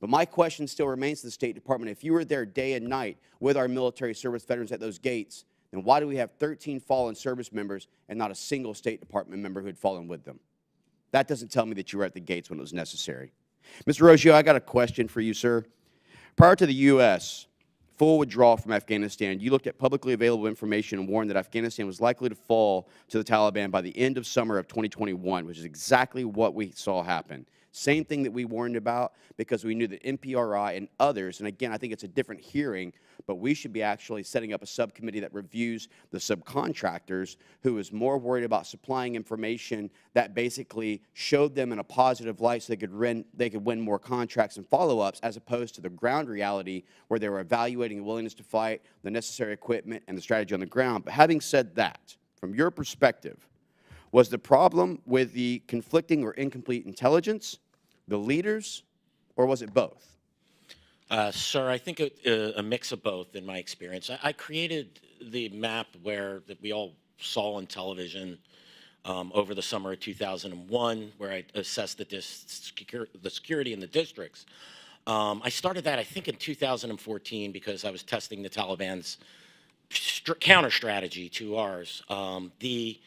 But my question still remains to the State Department, if you were there day and night with our military service veterans at those gates, then why do we have 13 fallen service members and not a single State Department member who had fallen with them? That doesn't tell me that you were at the gates when it was necessary. Mr. Roggio, I got a question for you, sir. Prior to the U.S. full withdrawal from Afghanistan, you looked at publicly available information and warned that Afghanistan was likely to fall to the Taliban by the end of summer of 2021, which is exactly what we saw happen. Same thing that we warned about, because we knew that NPRI and others, and again, I think it's a different hearing, but we should be actually setting up a subcommittee that reviews the subcontractors who is more worried about supplying information that basically showed them in a positive light so they could win more contracts and follow-ups, as opposed to the ground reality where they were evaluating the willingness to fight, the necessary equipment, and the strategy on the ground. But having said that, from your perspective, was the problem with the conflicting or incomplete intelligence, the leaders, or was it both? Sir, I think a mix of both in my experience. I created the map that we all saw on television over the summer of 2001, where I assessed the security in the districts. I started that, I think, in 2014 because I was testing the Taliban's counter strategy to ours. The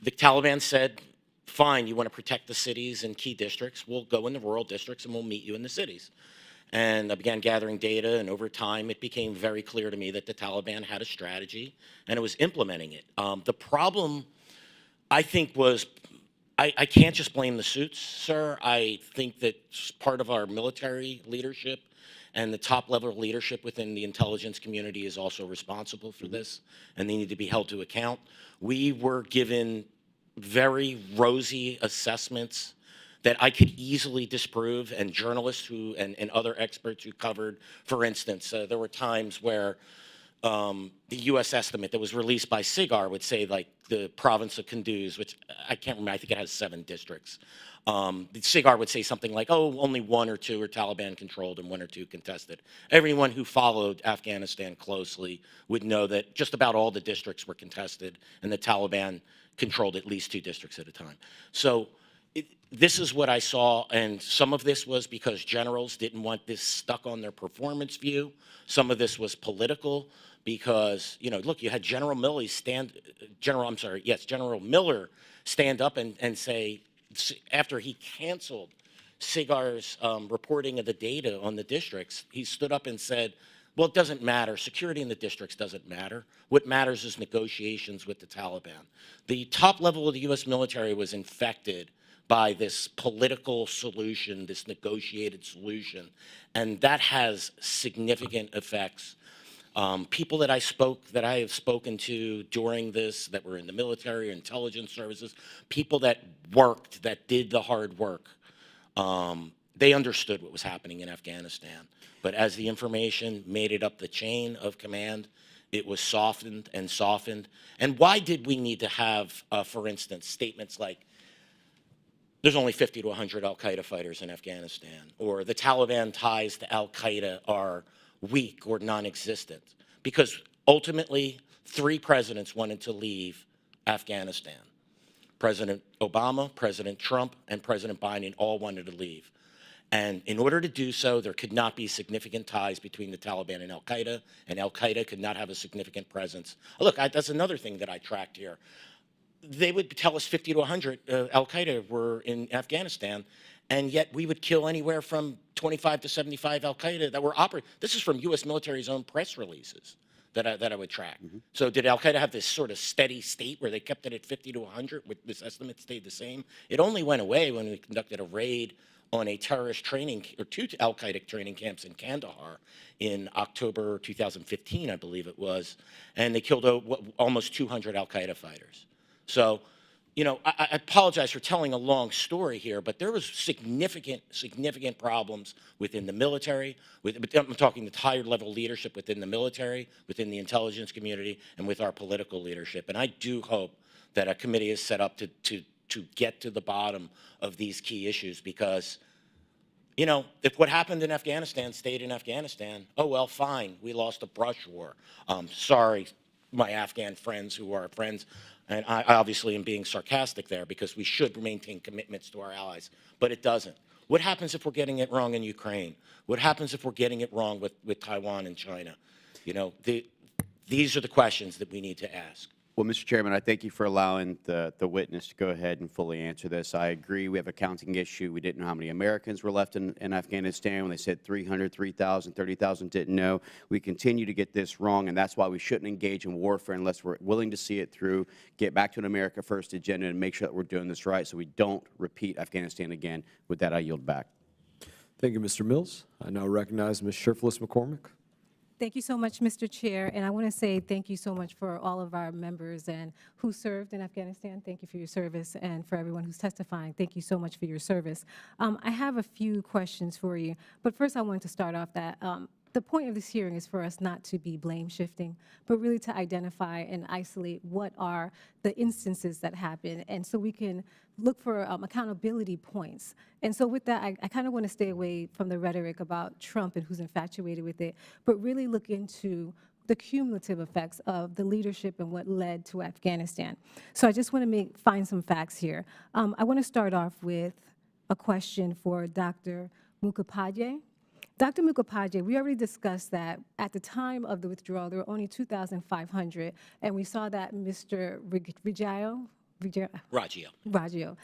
Taliban said, fine, you want to protect the cities and key districts, we'll go in the rural districts and we'll meet you in the cities. And I began gathering data, and over time it became very clear to me that the Taliban had a strategy and it was implementing it. The problem, I think, was I can't just blame the suits, sir. I think that part of our military leadership and the top level leadership within the intelligence community is also responsible for this, and they need to be held to account. We were given very rosy assessments that I could easily disprove, and journalists and other experts who covered, for instance, there were times where the U.S. estimate that was released by SIGAR would say, like, the province of Kunduz, which I can't remember, I think it has 7 districts. The SIGAR would say something like, oh, only 1 or 2 are Taliban controlled and 1 or 2 contested. Everyone who followed Afghanistan closely would know that just about all the districts were contested, and the Taliban controlled at least 2 districts at a time. So this is what I saw, and some of this was because generals didn't want this stuck on their performance view. Some of this was political because, you know, look, you had General Miller stand up and say, after he canceled SIGAR's reporting of the data on the districts, he stood up and said, well, it doesn't matter. Security in the districts doesn't matter. What matters is negotiations with the Taliban. The top level of the U.S. military was infected by this political solution, this negotiated solution, and that has significant effects. People that I have spoken to during this, that were in the military or intelligence services, people that worked, that did the hard work, they understood what was happening in Afghanistan. But as the information made it up the chain of command, it was softened and softened. And why did we need to have, for instance, statements like, there's only 50 to 100 al-Qaeda fighters in Afghanistan, or the Taliban ties to al-Qaeda are weak or non-existent? Because ultimately, 3 presidents wanted to leave Afghanistan. President Obama, President Trump, and President Biden all wanted to leave. And in order to do so, there could not be significant ties between the Taliban and Al Qaeda could not have a significant presence. Look, that's another thing that I tracked here. They would tell us 50 to 100 Al Qaeda were in Afghanistan, and yet we would kill anywhere from 25 to 75 Al Qaeda that were operating. This is from U.S. military's own press releases that I would track. So did Al Qaeda have this sort of steady state where they kept it at 50 to 100, with this estimate stayed the same? It only went away when we conducted a raid on a terrorist training, or 2 Al Qaeda training camps in Kandahar in October 2015, I believe it was, and they killed almost 200 Al Qaeda fighters. So, you know, I apologize for telling a long story here, but there was significant problems within the military. I'm talking the higher level leadership within the military, within the intelligence community, and with our political leadership. And I do hope that a committee is set up to get to the bottom of these key issues, because, you know, if what happened in Afghanistan stayed in Afghanistan, oh, well, fine, we lost a brush war. Sorry, my Afghan friends who are friends, and I obviously am being sarcastic there, because we should maintain commitments to our allies, but it doesn't. What happens if we're getting it wrong in Ukraine? What happens if we're getting it wrong with Taiwan and China? You know, these are the questions that we need to ask. Well, Mr. Chairman, I thank you for allowing the witness to go ahead and fully answer this. I agree we have a counting issue. We didn't know how many Americans were left in Afghanistan. When they said 300, 3,000, 30,000, didn't know. We continue to get this wrong, and that's why we shouldn't engage in warfare unless we're willing to see it through, get back to an America First agenda, and make sure that we're doing this right so we don't repeat Afghanistan again. With that, I yield back. Thank you, Mr. Mills. I now recognize Ms. Scherflis McCormick. Thank you so much, Mr. Chair, and I want to say thank you so much for all of our members and who served in Afghanistan. Thank you for your service, and for everyone who's testifying, thank you so much for your service. I have a few questions for you, but first I wanted to start off that the point of this hearing is for us not to be blame shifting, but really to identify and isolate what are the instances that happen, and so we can look for accountability points. And so with that, I kind of want to stay away from the rhetoric about Trump and who's infatuated with it, but really look into the cumulative effects of the leadership and what led to Afghanistan. So I just want to find some facts here. I want to start off with a question for Dr. Mukhopadhyay. Dr. Mukhopadhyay, we already discussed that at the time of the withdrawal, there were only 2,500, and we saw that Mr. Raggio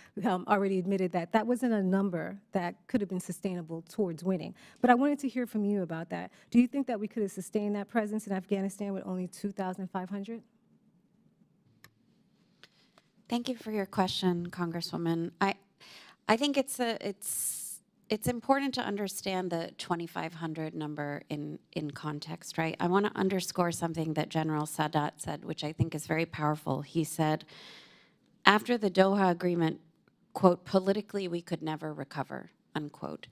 already admitted that that wasn't a number that could have been sustainable towards winning. But I wanted to hear from you about that. Do you think that we could have sustained that presence in Afghanistan with only 2,500? Thank you for your question, Congresswoman. I think it's important to understand the 2,500 number in context, right? I want to underscore something that General Sadat said, which I think is very powerful. He said, after the Doha agreement, quote, politically we could never recover, unquote.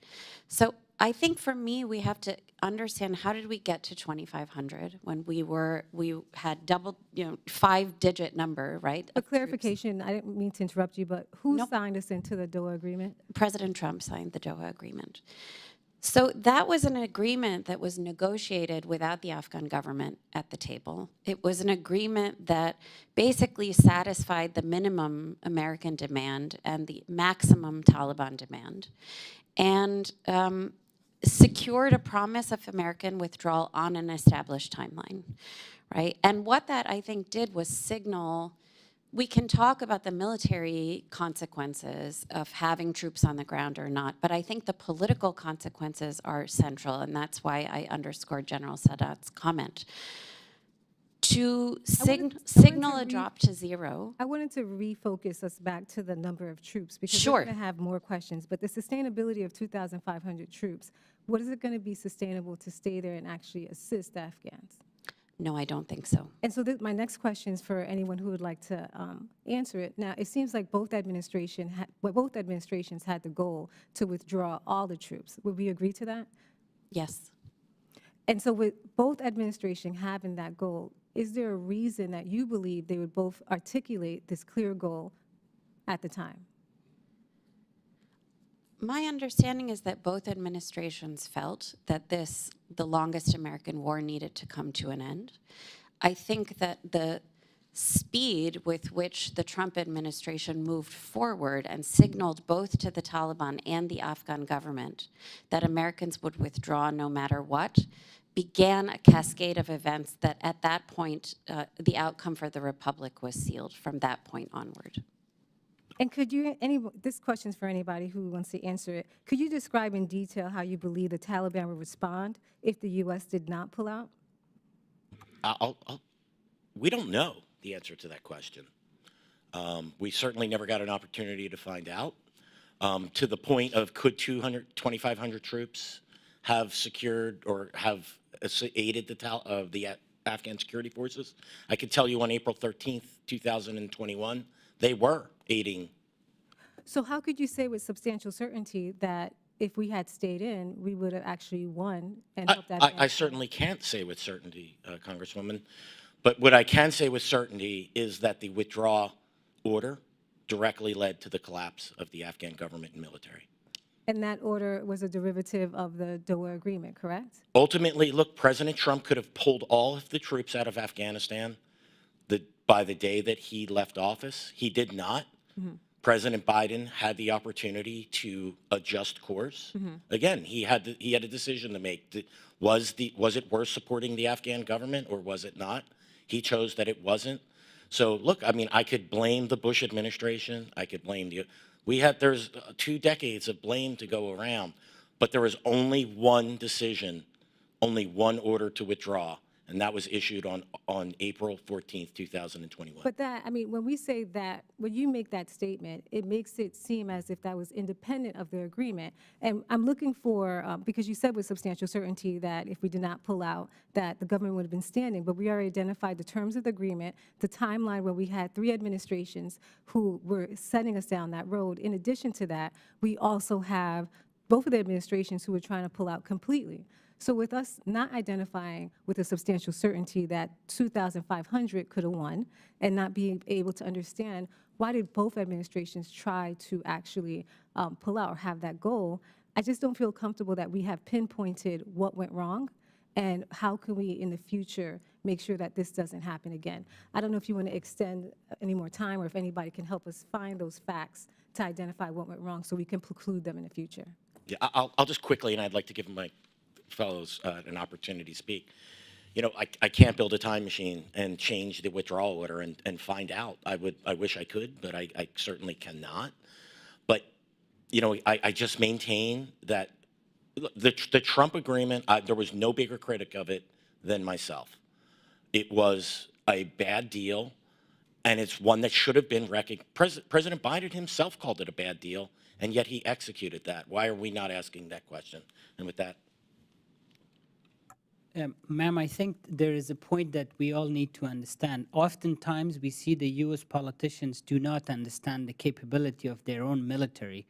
So I think for me, we have to understand, how did we get to 2,500 when we had double, 5-digit number, right? A clarification, I didn't mean to interrupt you, but who signed us into the Doha agreement? President Trump signed the Doha agreement. So that was an agreement that was negotiated without the Afghan government at the table. It was an agreement that basically satisfied the minimum American demand and the maximum Taliban demand, and secured a promise of American withdrawal on an established timeline, right? And what that, I think, did was signal, we can talk about the military consequences of having troops on the ground or not, but I think the political consequences are central, and that's why I underscored General Sadat's comment. To signal a drop to zero. I wanted to refocus us back to the number of troops, because Sure. we're going to have more questions, but the sustainability of 2,500 troops, what is it going to be sustainable to stay there and actually assist the Afghans? No, I don't think so. And so my next question is for anyone who would like to answer it. Now, it seems like both administrations had the goal to withdraw all the troops. Would we agree to that? Yes. And so with both administrations having that goal, is there a reason that you believe they would both articulate this clear goal at the time? My understanding is that both administrations felt that the longest American war needed to come to an end. I think that the speed with which the Trump administration moved forward and signaled both to the Taliban and the Afghan government that Americans would withdraw no matter what, began a cascade of events that at that point, the outcome for the Republic was sealed from that point onward. And could you, this question's for anybody who wants to answer it, could you describe in detail how you believe the Taliban would respond if the U.S. did not pull out? We don't know the answer to that question. We certainly never got an opportunity to find out. To the point of could 2,500 troops have secured or have aided the Afghan security forces? I could tell you on April 13th, 2021, they were aiding. So how could you say with substantial certainty that if we had stayed in, we would have actually won and helped that? I certainly can't say with certainty, Congresswoman, but what I can say with certainty is that the withdrawal order directly led to the collapse of the Afghan government and military. And that order was a derivative of the doers agreement, correct? Ultimately, look, President Trump could have pulled all of the troops out of Afghanistan by the day that he left office. He did not. Mm-hmm. President Biden had the opportunity to adjust course. Mm-hmm. Again, he had a decision to make. Was it worth supporting the Afghan government or was it not? He chose that it wasn't. So look, I mean, I could blame the Bush administration. I could blame there's 2 decades of blame to go around, but there was only one decision, only one order to withdraw, and that was issued on April 14th, 2021. But that, I mean, when we say that, when you make that statement, it makes it seem as if that was independent of the agreement. And I'm looking for, because you said with substantial certainty that if we did not pull out, that the government would have been standing, but we already identified the terms of the agreement, the timeline where we had 3 administrations who were setting us down that road. In addition to that, we also have both of the administrations who were trying to pull out completely. So with us not identifying with a substantial certainty that 2,500 could have won and not being able to understand why did both administrations try to actually pull out or have that goal, I just don't feel comfortable that we have pinpointed what went wrong and how can we in the future make sure that this doesn't happen again. I don't know if you want to extend any more time or if anybody can help us find those facts to identify what went wrong so we can preclude them in the future. Yeah, I'll just quickly, and I'd like to give my fellows an opportunity to speak. You know, I can't build a time machine and change the withdrawal order and find out. I wish I could, but I certainly cannot. But, you know, I just maintain that the Trump agreement, there was no bigger critic of it than myself. It was a bad deal, and it's one that should have been recognized. President Biden himself called it a bad deal, and yet he executed that. Why are we not asking that question? And with that. Ma'am, I think there is a point that we all need to understand. Oftentimes, we see the U.S. politicians do not understand the capability of their own military.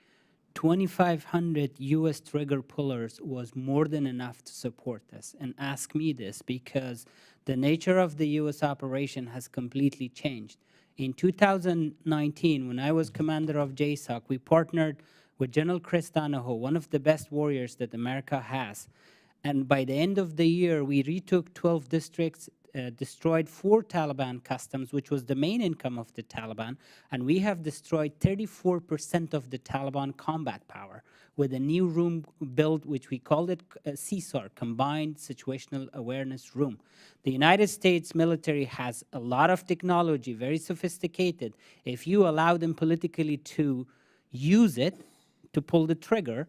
2,500 U.S. trigger pullers was more than enough to support this. And ask me this because the nature of the U.S. operation has completely changed. In 2019, when I was commander of JSOC, we partnered with General Chris Donahoe, one of the best warriors that America has. And by the end of the year, we retook 12 districts, destroyed 4 Taliban customs, which was the main income of the Taliban, and we have destroyed 34% of the Taliban combat power with a new room built, which we called it CSAR, Combined Situational Awareness Room. The United States military has a lot of technology, very sophisticated. If you allow them politically to use it, to pull the trigger.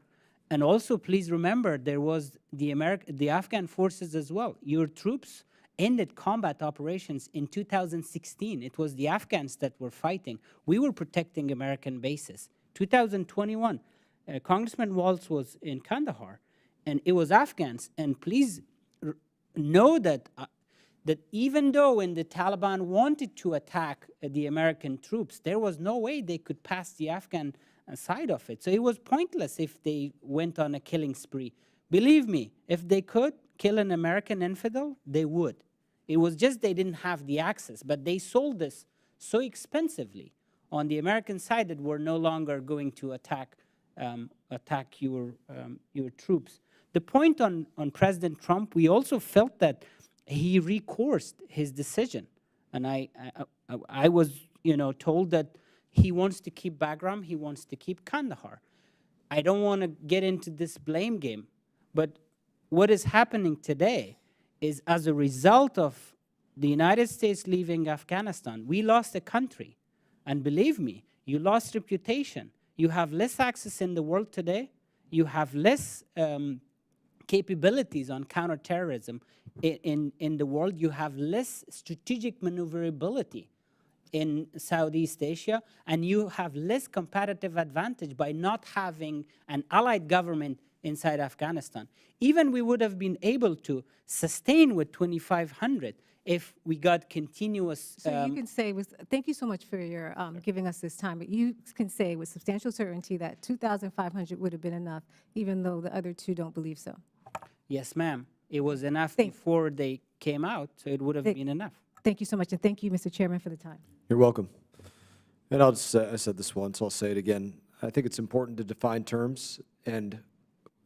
And also, please remember, there was the Afghan forces as well. Your troops ended combat operations in 2016. It was the Afghans that were fighting. We were protecting American bases. 2021, Congressman Waltz was in Kandahar, and it was Afghans. And please know that that even though when the Taliban wanted to attack the American troops, there was no way they could pass the Afghan side of it. So it was pointless if they went on a killing spree. Believe me, if they could kill an American infidel, they would. It was just they didn't have the access, but they sold this so expensively on the American side that we're no longer going to attack your troops. The point on President Trump, we also felt that he recoursed his decision. And I I was, told that he wants to keep Bagram, he wants to keep Kandahar. I don't want to get into this blame game, but what is happening today is as a result of the United States leaving Afghanistan, we lost a country. And believe me, you lost reputation. You have less access in the world today. You have less capabilities on counterterrorism in the world. You have less strategic maneuverability in Southeast Asia, and you have less competitive advantage by not having an allied government inside Afghanistan. Even we would have been able to sustain with 2,500 if we got continuous. So you can say, thank you so much for your giving us this time, but you can say with substantial certainty that 2,500 would have been enough, even though the other two don't believe so. Yes, ma'am. It was enough before they came out, so it would have been enough. Thank you so much, and thank you, Mr. Chairman, for the time. You're welcome. And I'll just say, I said this once, I'll say it again. I think it's important to define terms, and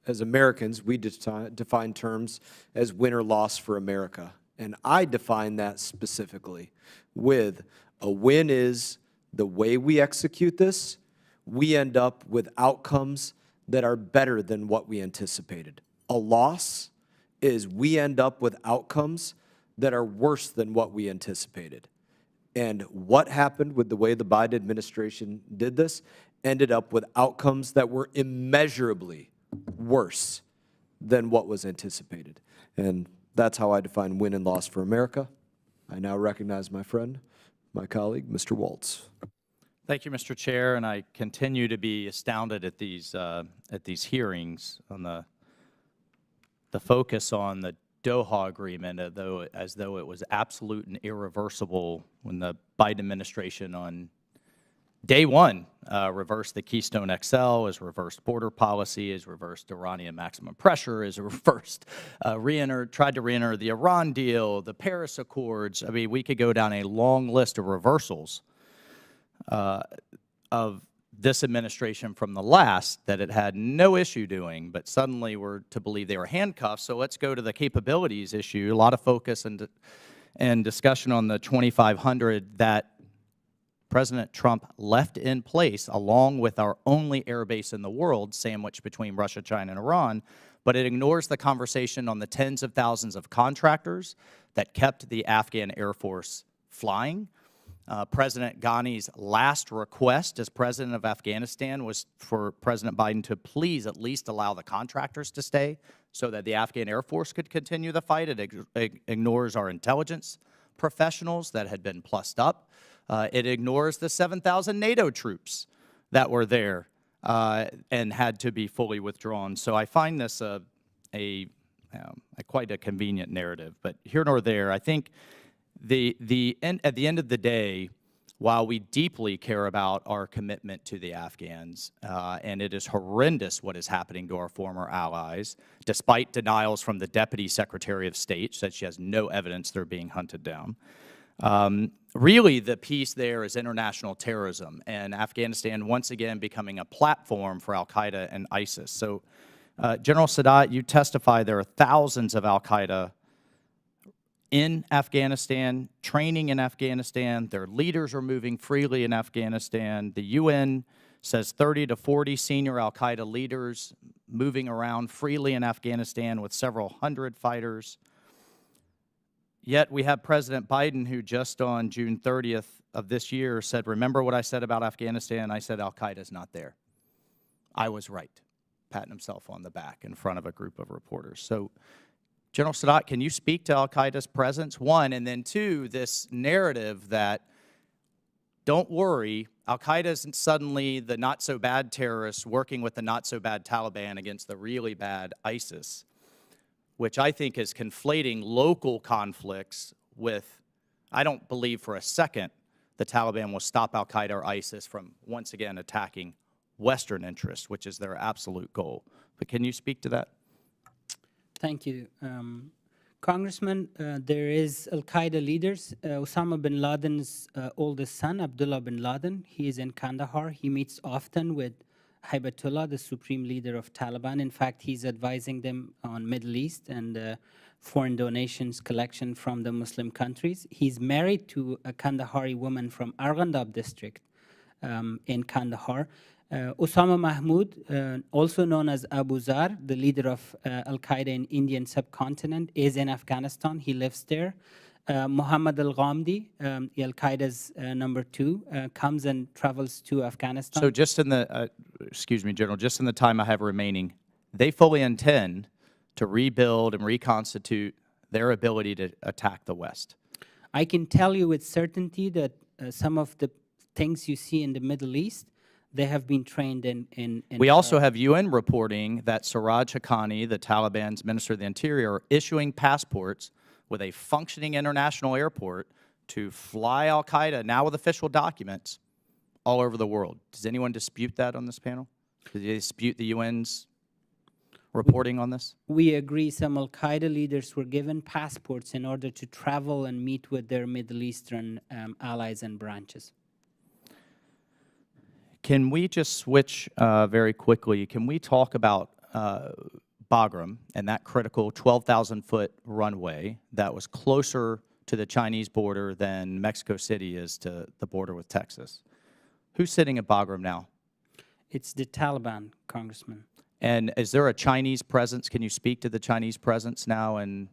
as Americans, we define terms as win or loss for America. And I define that specifically with a win is the way we execute this, we end up with outcomes that are better than what we anticipated. A loss is we end up with outcomes that are worse than what we anticipated. And what happened with the way the Biden administration did this ended up with outcomes that were immeasurably worse than what was anticipated. And that's how I define win and loss for America. I now recognize my friend, my colleague, Mr. Waltz. Thank you, Mr. Chair, and I continue to be astounded at these hearings on the focus on the Doha Agreement, as though it was absolute and irreversible when the Biden administration on day one reversed the Keystone XL, has reversed border policy, has reversed Iranian maximum pressure, has reversed, tried to re-enter the Iran deal, the Paris Accords. I mean, we could go down a long list of reversals of this administration from the last that it had no issue doing, but suddenly we're to believe they were handcuffed. So let's go to the capabilities issue. A lot of focus and discussion on the 2,500 that President Trump left in place along with our only air base in the world, sandwiched between Russia, China, and Iran, but it ignores the conversation on the tens of thousands of contractors that kept the Afghan Air Force flying. President Ghani's last request as president of Afghanistan was for President Biden to please at least allow the contractors to stay so that the Afghan Air Force could continue the fight. It ignores our intelligence professionals that had been plussed up. It ignores the 7,000 NATO troops that were there and had to be fully withdrawn. So I find this quite a convenient narrative. But here nor there, I think at the end of the day, while we deeply care about our commitment to the Afghans, and it is horrendous what is happening to our former allies, despite denials from the Deputy Secretary of State, said she has no evidence they're being hunted down. Really, the piece there is international terrorism, and Afghanistan once again becoming a platform for al-Qaeda and ISIS. So, General Sadat, you testify there are thousands of al-Qaeda in Afghanistan, training in Afghanistan. Their leaders are moving freely in Afghanistan. The UN says 30 to 40 senior al-Qaeda leaders moving around freely in Afghanistan with several hundred fighters. Yet we have President Biden, who just on June 30th of this year said, remember what I said about Afghanistan? I said al-Qaeda's not there. I was right, patting himself on the back in front of a group of reporters. So, General Sadat, can you speak to al-Qaeda's presence, one, and then two, this narrative that, don't worry, al-Qaeda isn't suddenly the not-so-bad terrorists working with the not-so-bad Taliban against the really bad ISIS, which I think is conflating local conflicts with, I don't believe for a second the Taliban will stop al-Qaeda or ISIS from once again attacking Western interests, which is their absolute goal. But can you speak to that? Thank you. Congressman, there is al-Qaeda leaders. Osama bin Laden's oldest son, Abdullah bin Laden, he is in Kandahar. He meets often with Hibatullah, the supreme leader of Taliban. In fact, he's advising them on Middle East and foreign donations collection from the Muslim countries. He's married to a Kandahari woman from Arghandab district in Kandahar. Osama Mahmoud, also known as Abu Zar, the leader of Al-Qaeda in Indian subcontinent, is in Afghanistan. He lives there. Muhammad al-Ghamdi, Al-Qaeda's number 2, comes and travels to Afghanistan. So just in the, excuse me, General, just in the time I have remaining, they fully intend to rebuild and reconstitute their ability to attack the West. I can tell you with certainty that some of the things you see in the Middle East, they have been trained in we also have UN reporting that Siraj Haqqani, the Taliban's Minister of the Interior, are issuing passports with a functioning international airport to fly al-Qaeda, now with official documents, all over the world. Does anyone dispute that on this panel? Does they dispute the UN's reporting on this? We agree some al-Qaeda leaders were given passports in order to travel and meet with their Middle Eastern allies and branches. Can we just switch very quickly? Can we talk about Bagram and that critical 12,000-foot runway that was closer to the Chinese border than Mexico City is to the border with Texas? Who's sitting at Bagram now? It's the Taliban, Congressman. And is there a Chinese presence? Can you speak to the Chinese presence now? And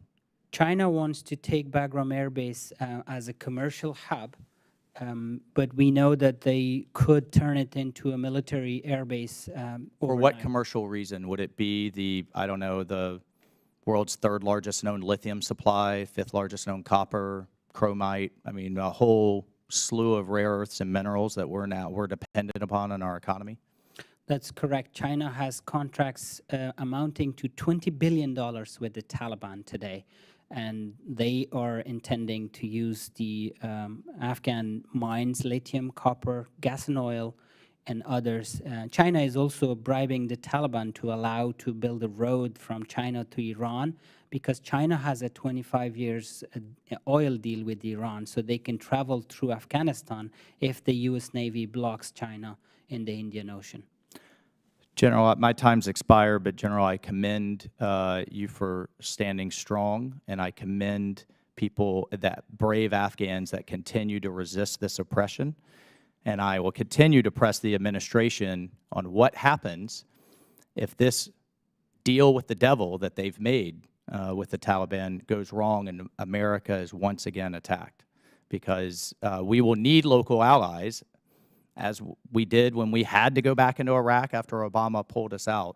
China wants to take Bagram Air Base as a commercial hub, but we know that they could turn it into a military air base for what commercial reason? Would it be the, I don't know, the world's 3rd largest known lithium supply, 5th largest known copper, chromite? I mean, a whole slew of rare earths and minerals that we're dependent upon in our economy? That's correct. China has contracts amounting to $20 billion with the Taliban today, and they are intending to use the Afghan mines, lithium, copper, gas and oil, and others. China is also bribing the Taliban to allow to build a road from China to Iran, because China has a 25 years oil deal with Iran, so they can travel through Afghanistan if the U.S. Navy blocks China in the Indian Ocean. General, my time's expired, but General, I commend you for standing strong, and I commend people, that brave Afghans that continue to resist this oppression. And I will continue to press the administration on what happens if this deal with the devil that they've made with the Taliban goes wrong and America is once again attacked. Because we will need local allies, as we did when we had to go back into Iraq after Obama pulled us out,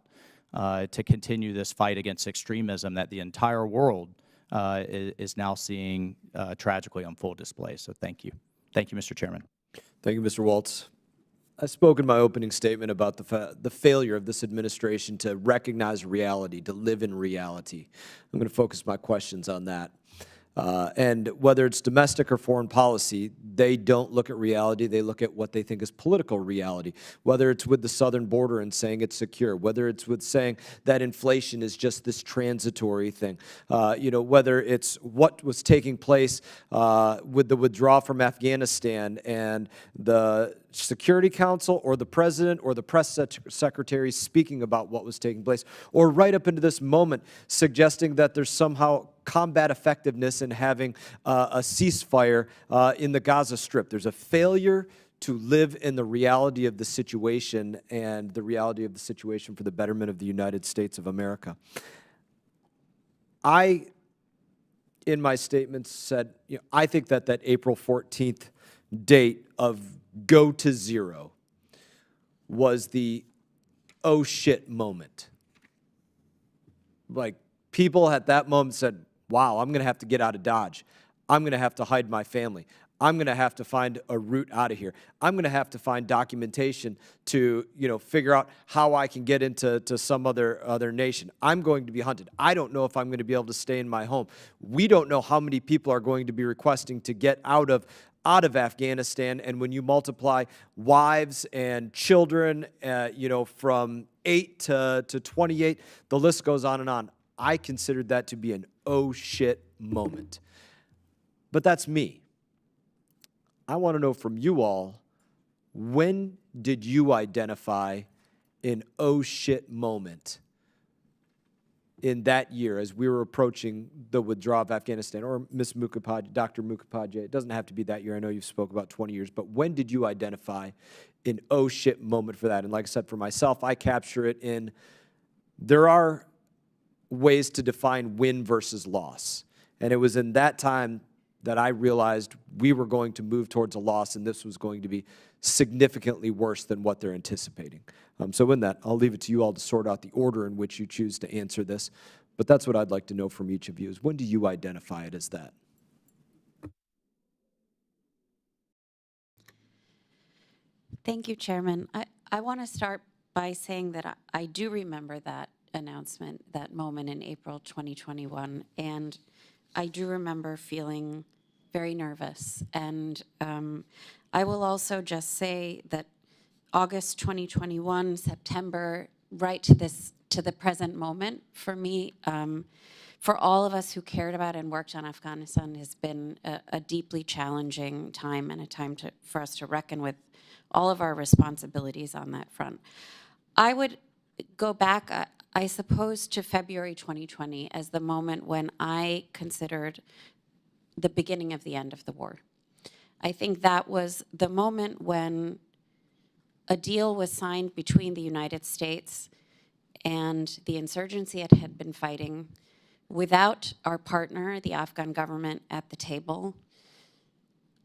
to continue this fight against extremism that the entire world is now seeing tragically on full display. So thank you. Thank you, Mr. Chairman. Thank you, Mr. Waltz. I spoke in my opening statement about the failure of this administration to recognize reality, to live in reality. I'm going to focus my questions on that. And whether it's domestic or foreign policy, they don't look at reality. They look at what they think is political reality, whether it's with the southern border and saying it's secure, whether it's with saying that inflation is just this transitory thing, whether it's what was taking place with the withdrawal from Afghanistan and the Security Council or the President or the press secretary speaking about what was taking place, or right up into this moment suggesting that there's somehow combat effectiveness in having a ceasefire in the Gaza Strip. There's a failure to live in the reality of the situation and the reality of the situation for the betterment of the United States of America. I, in my statements, said, I think that that April 14th date of go to zero was the oh shit moment. Like, people at that moment said, wow, I'm going to have to get out of Dodge. I'm going to have to hide my family. I'm going to have to find a route out of here. I'm going to have to find documentation to, figure out how I can get into some other nation. I'm going to be hunted. I don't know if I'm going to be able to stay in my home. We don't know how many people are going to be requesting to get out of Afghanistan, and when you multiply wives and children, from 8 to 28, the list goes on and on. I considered that to be an oh shit moment. But that's me. I want to know from you all, when did you identify an oh shit moment in that year as we were approaching the withdrawal of Afghanistan, or Ms. Mukhopadhyay, Dr. Mukhopadhyay, it doesn't have to be that year, I know you've spoke about 20 years, but when did you identify an oh shit moment for that? And like I said, for myself, I capture it in, there are ways to define win versus loss. And it was in that time that I realized we were going to move towards a loss, and this was going to be significantly worse than what they're anticipating. So in that, I'll leave it to you all to sort out the order in which you choose to answer this. But that's what I'd like to know from each of you, is when do you identify it as that? Thank you, Chairman. I want to start by saying that I do remember that announcement, that moment in April 2021, and I do remember feeling very nervous. And I will also just say that August 2021, September, right to the present moment, for me, for all of us who cared about and worked on Afghanistan, has been a deeply challenging time, and a time for us to reckon with all of our responsibilities on that front. I would go back, I suppose, to February 2020 as the moment when I considered the beginning of the end of the war. I think that was the moment when a deal was signed between the United States and the insurgency it had been fighting, without our partner, the Afghan government, at the table,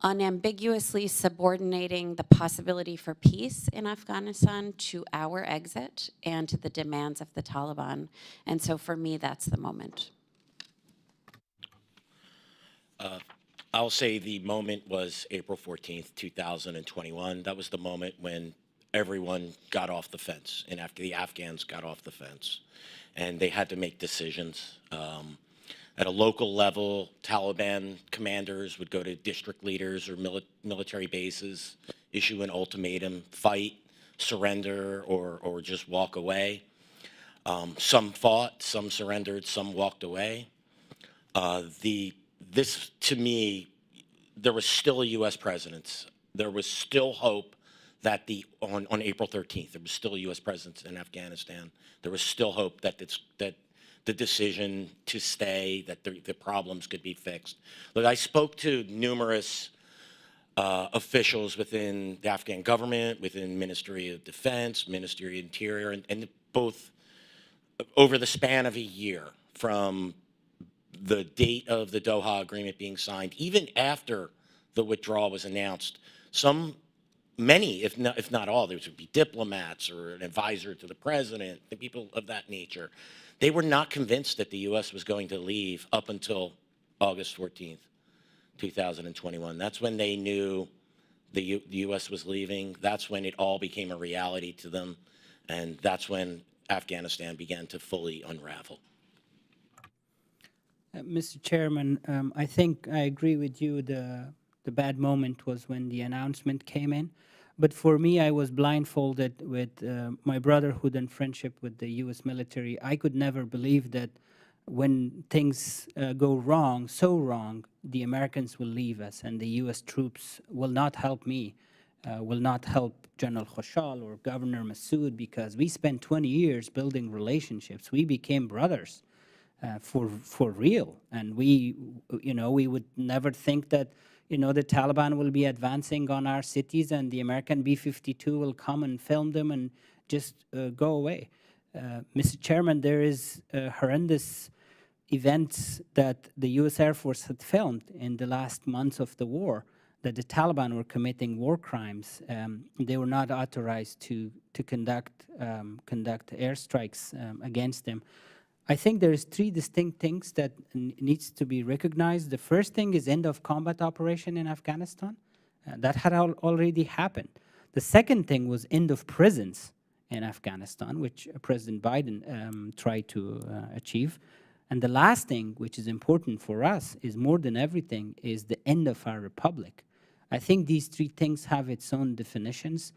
unambiguously subordinating the possibility for peace in Afghanistan to our exit and to the demands of the Taliban. And so for me, that's the moment. I'll say the moment was April 14th, 2021. That was the moment when everyone got off the fence, and after the Afghans got off the fence, and they had to make decisions. At a local level, Taliban commanders would go to district leaders or military bases, issue an ultimatum, fight, surrender, or just walk away. Some fought, some surrendered, some walked away. This, to me, there was still a U.S. presence. There was still hope that on April 13th, there was still a U.S. presence in Afghanistan. There was still hope that the decision to stay, that the problems could be fixed. Look, I spoke to numerous officials within the Afghan government, within Ministry of Defense, Ministry of Interior, and both over the span of a year, from the date of the Doha Agreement being signed, even after the withdrawal was announced, many, if not all, there would be diplomats or an advisor to the president, and people of that nature. They were not convinced that the U.S. was going to leave up until August 14th, 2021. That's when they knew the U.S. was leaving. That's when it all became a reality to them. And that's when Afghanistan began to fully unravel. Mr. Chairman, I think I agree with you. The bad moment was when the announcement came in. But for me, I was blindfolded with my brotherhood and friendship with the U.S. military. I could never believe that when things go wrong, so wrong, the Americans will leave us and the U.S. troops will not help me, will not help General Khoshal or Governor Massoud, because we spent 20 years building relationships. We became brothers. For real, and we would never think that, the Taliban will be advancing on our cities and the American B-52 will come and film them and just go away. Mr. Chairman, there is horrendous events that the U.S. Air Force had filmed in the last months of the war, that the Taliban were committing war crimes. They were not authorized to conduct airstrikes against them. I think there's three distinct things that needs to be recognized. The first thing is end of combat operation in Afghanistan. That had already happened. The second thing was end of prisons in Afghanistan, which President Biden tried to achieve. And the last thing, which is important for us, is more than everything, is the end of our republic. I think these three things have its own definitions.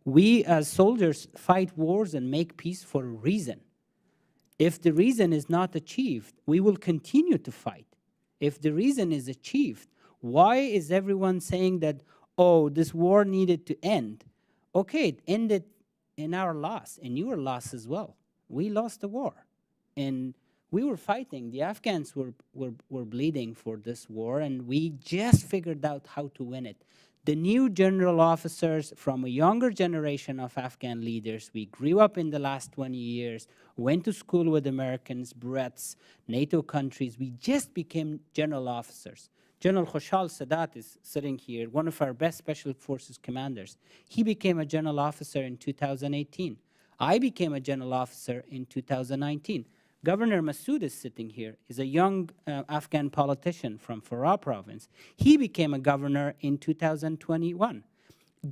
We as soldiers fight wars and make peace for a reason. If the reason is not achieved, we will continue to fight. If the reason is achieved, why is everyone saying that, oh, this war needed to end? Okay, it ended in our loss, in your loss as well. We lost the war, and we were fighting. The Afghans were bleeding for this war, and we just figured out how to win it. The new general officers from a younger generation of Afghan leaders, we grew up in the last 20 years, went to school with Americans, Brits, NATO countries. We just became general officers. General Khoshal Sadat is sitting here, one of our best special forces commanders. He became a general officer in 2018. I became a general officer in 2019. Governor Massoud is sitting here, is a young Afghan politician from Farah province. He became a governor in 2021.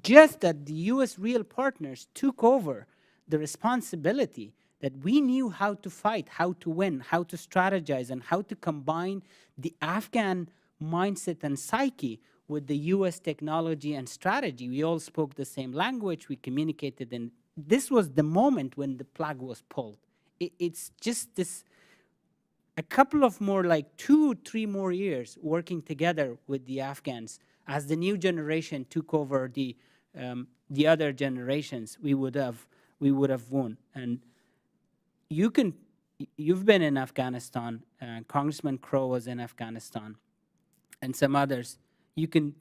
Just that the US real partners took over the responsibility that we knew how to fight, how to win, how to strategize, and how to combine the Afghan mindset and psyche with the US technology and strategy. We all spoke the same language, we communicated, and this was the moment when the plug was pulled. It's just this, a couple of more, like 2-3 more years working together with the Afghans as the new generation took over the other generations, we would have won. And you've been in Afghanistan, Congressman Crow was in Afghanistan, and some others. You can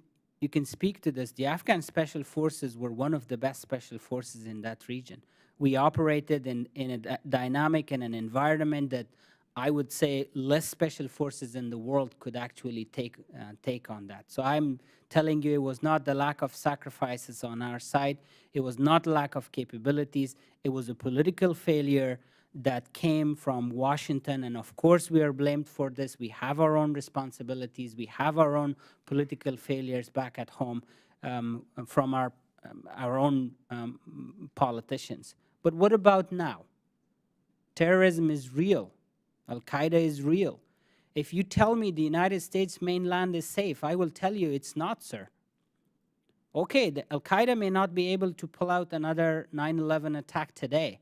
speak to this. The Afghan Special Forces were one of the best special forces in that region. We operated in a dynamic and an environment that I would say less special forces in the world could actually take on that. So I'm telling you, it was not the lack of sacrifices on our side. It was not lack of capabilities. It was a political failure that came from Washington. And of course, we are blamed for this. We have our own responsibilities. We have our own political failures back at home from our own politicians. But what about now? Terrorism is real. Al-Qaeda is real. If you tell me the United States mainland is safe, I will tell you it's not, sir. Okay, the Al-Qaeda may not be able to pull out another 9/11 attack today,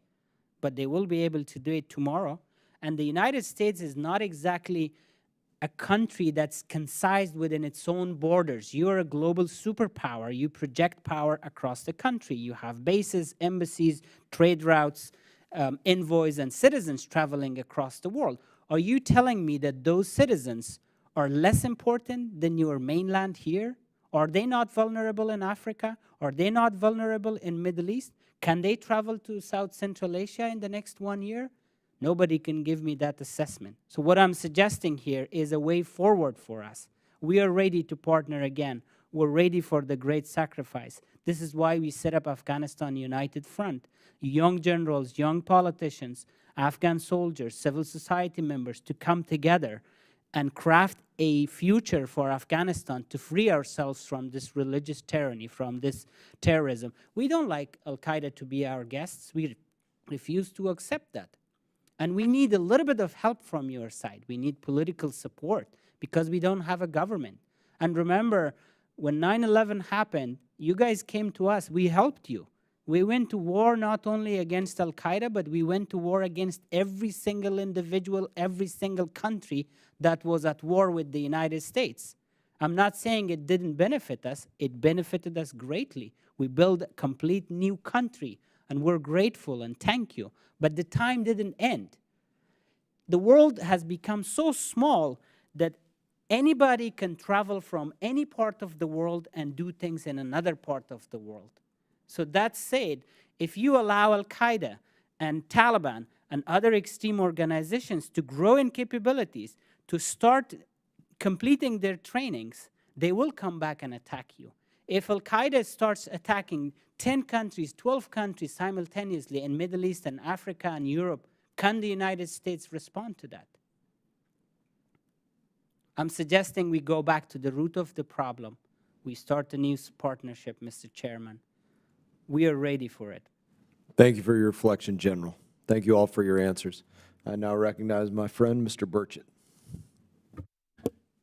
but they will be able to do it tomorrow. And the United States is not exactly a country that's concised within its own borders. You're a global superpower. You project power across the country. You have bases, embassies, trade routes, envoys, and citizens traveling across the world. Are you telling me that those citizens are less important than your mainland here? Are they not vulnerable in Africa? Are they not vulnerable in Middle East? Can they travel to South Central Asia in the next 1 year? Nobody can give me that assessment. So what I'm suggesting here is a way forward for us. We are ready to partner again. We're ready for the great sacrifice. This is why we set up Afghanistan United Front. Young generals, young politicians, Afghan soldiers, civil society members to come together and craft a future for Afghanistan to free ourselves from this religious tyranny, from this terrorism. We don't like Al-Qaeda to be our guests. We refuse to accept that. And we need a little bit of help from your side. We need political support because we don't have a government. And remember, when 9/11 happened, you guys came to us. We helped you. We went to war not only against Al-Qaeda, but we went to war against every single individual, every single country that was at war with the United States. I'm not saying it didn't benefit us. It benefited us greatly. We built a complete new country, and we're grateful and thank you. But the time didn't end. The world has become so small that anybody can travel from any part of the world and do things in another part of the world. So that said, if you allow Al-Qaeda and Taliban and other extreme organizations to grow in capabilities, to start completing their trainings, they will come back and attack you. If Al-Qaeda starts attacking 10 countries, 12 countries simultaneously in Middle East and Africa and Europe, can the United States respond to that? I'm suggesting we go back to the root of the problem. We start a new partnership, Mr. Chairman. We are ready for it. Thank you for your reflection, General. Thank you all for your answers. I now recognize my friend, Mr. Burchett.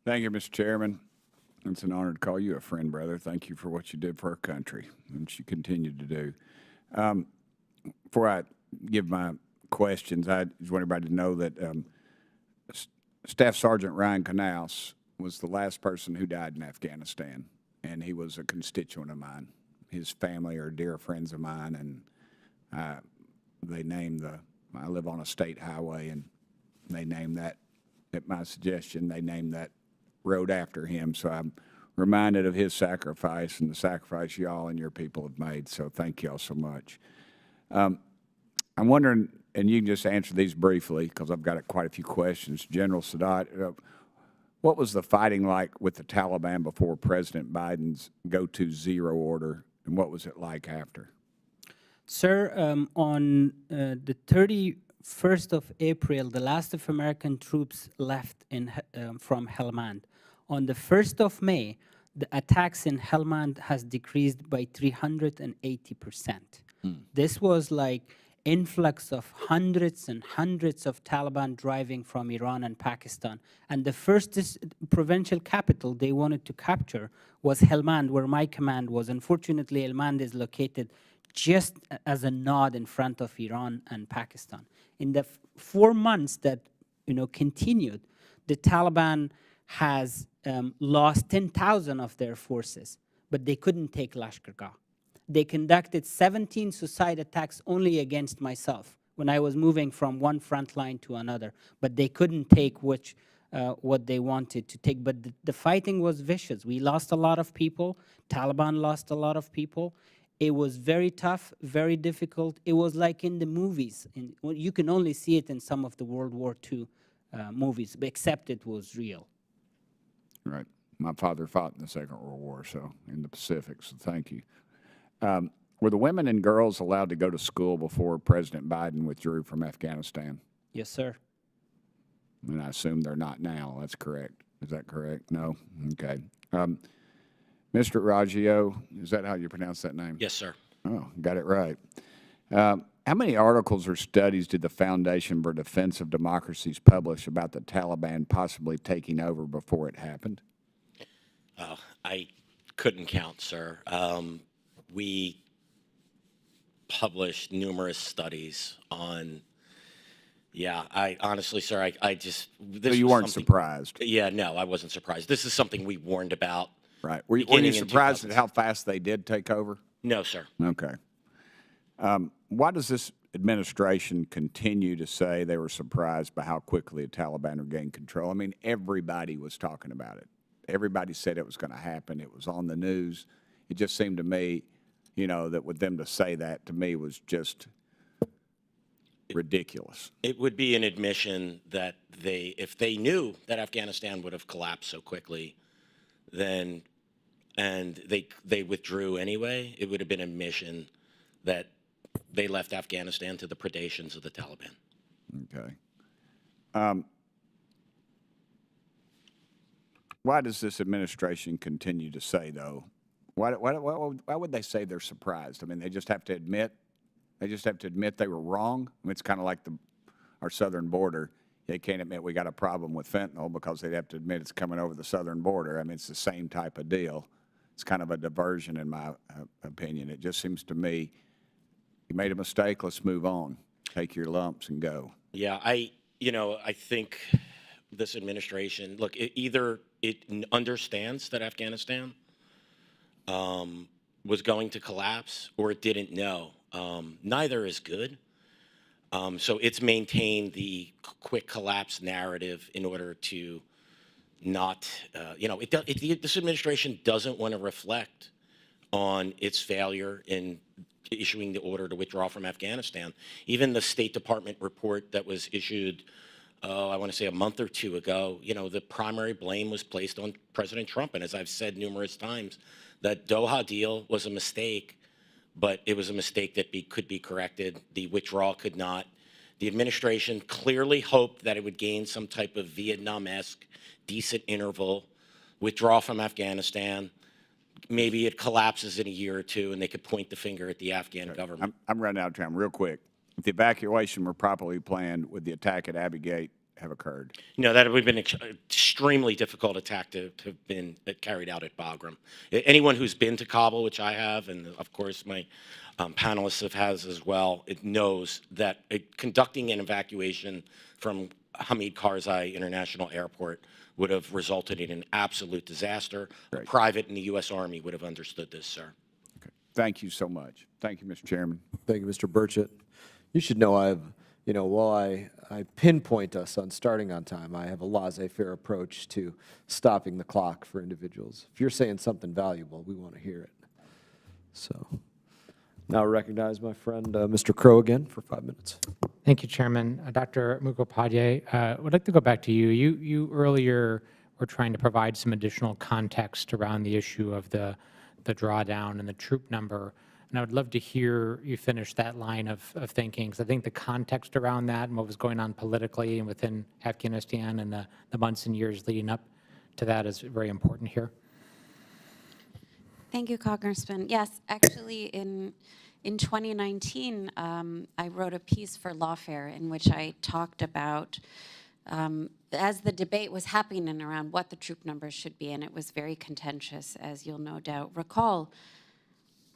Thank you, Mr. Chairman. It's an honor to call you a friend, brother. Thank you for what you did for our country and what you continue to do. Before I give my questions, I just want everybody to know that Staff Sergeant Ryan Canals was the last person who died in Afghanistan, and he was a constituent of mine. His family are dear friends of mine, and They named I live on a state highway, and they named that, at my suggestion, they named that road after him. So I'm reminded of his sacrifice and the sacrifice y'all and your people have made. So thank y'all so much. I'm wondering, and you can just answer these briefly because I've got quite a few questions. General Sadat, what was the fighting like with the Taliban before President Biden's go-to zero order, and what was it like after? Sir, on the 31st of April, the last of American troops left from Helmand. On the 1st of May, the attacks in Helmand has decreased by 380%. This was like influx of hundreds and hundreds of Taliban driving from Iran and Pakistan. And the first provincial capital they wanted to capture was Helmand, where my command was. Unfortunately, Helmand is located just as a nod in front of Iran and Pakistan. In the 4 months that continued, the Taliban has lost 10,000 of their forces, but they couldn't take Lashkar-Gah. They conducted 17 suicide attacks only against myself when I was moving from one front line to another, but they couldn't take what they wanted to take. But the fighting was vicious. We lost a lot of people. Taliban lost a lot of people. It was very tough, very difficult. It was like in the movies. You can only see it in some of the World War II movies, except it was real. Right. My father fought in the Second World War, so in the Pacific, so thank you. Were the women and girls allowed to go to school before President Biden withdrew from Afghanistan? Yes, sir. And I assume they're not now. That's correct. Is that correct? No? Okay. Mr. Raggio, is that how you pronounce that name? Yes, sir. Oh, got it right. How many articles or studies did the Foundation for Defense of Democracies publish about the Taliban possibly taking over before it happened? I couldn't count, sir. We published numerous studies on, I honestly, sir, I just... So you weren't surprised? Yeah, no, I wasn't surprised. This is something we warned about. Right. Were you surprised at how fast they did take over? No, sir. Okay. Why does this administration continue to say they were surprised by how quickly the Taliban regained control? I mean, everybody was talking about it. Everybody said it was going to happen. It was on the news. It just seemed to me, that with them to say that, to me, was just ridiculous. It would be an admission that if they knew that Afghanistan would have collapsed so quickly, then, and they withdrew anyway, it would have been an admission that they left Afghanistan to the predations of the Taliban. Okay. Why does this administration continue to say, though? Why would they say they're surprised? I mean, they just have to admit they were wrong. I mean, it's kind of like our southern border. They can't admit we got a problem with fentanyl because they'd have to admit it's coming over the southern border. I mean, it's the same type of deal. It's kind of a diversion, in my opinion. It just seems to me, you made a mistake, let's move on. Take your lumps and go. Yeah, I think this administration, look, either it understands that Afghanistan was going to collapse or it didn't know. Neither is good. So it's maintained the quick collapse narrative in order to not, this administration doesn't want to reflect on its failure in issuing the order to withdraw from Afghanistan. Even the State Department report that was issued, I want to say a month or two ago, the primary blame was placed on President Trump. And as I've said numerous times, that Doha deal was a mistake, but it was a mistake that could be corrected. The withdrawal could not. The administration clearly hoped that it would gain some type of Vietnam-esque decent interval, withdraw from Afghanistan. Maybe it collapses in a year or two and they could point the finger at the Afghan government. I'm running out of time. Real quick. If the evacuation were properly planned, would the attack at Abbey Gate have occurred? No, that would have been an extremely difficult attack to have been carried out at Bagram. Anyone who's been to Kabul, which I have, and of course my panelists has as well, it knows that conducting an evacuation from Hamid Karzai International Airport would have resulted in an absolute disaster. A private in the U.S. Army would have understood this, sir. Okay. Thank you so much. Thank you, Mr. Chairman. Thank you, Mr. Burchett. You should know while I pinpoint us on starting on time, I have a laissez-faire approach to stopping the clock for individuals. If you're saying something valuable, we want to hear it. So now I recognize my friend, Mr. Crow, again for 5 minutes. Thank you, Chairman. Dr. Mukhopadhyay, I would like to go back to you. You earlier were trying to provide some additional context around the issue of the drawdown and the troop number. And I would love to hear you finish that line of thinking, because I think the context around that and what was going on politically and within Afghanistan and the months and years leading up to that is very important here. Thank you, Congressman. Yes, actually, in 2019, I wrote a piece for Lawfare in which I talked about, as the debate was happening around what the troop numbers should be, and it was very contentious, as you'll no doubt recall,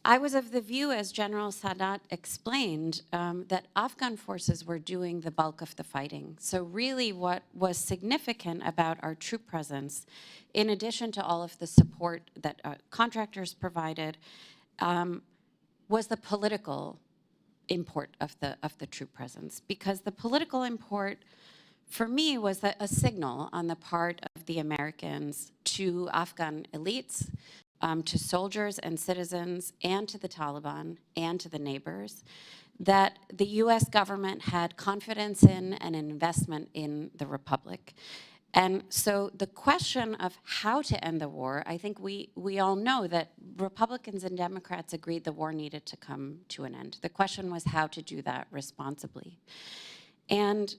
I was of the view, as General Sadat explained, that Afghan forces were doing the bulk of the fighting. So really what was significant about our troop presence, in addition to all of the support that contractors provided, was the political import of the troop presence. Because the political import, for me, was a signal on the part of the Americans to Afghan elites, to soldiers and citizens, and to the Taliban, and to the neighbors, that the U.S. government had confidence in and an investment in the Republic. And so the question of how to end the war, I think we all know that Republicans and Democrats agreed the war needed to come to an end. The question was how to do that responsibly. And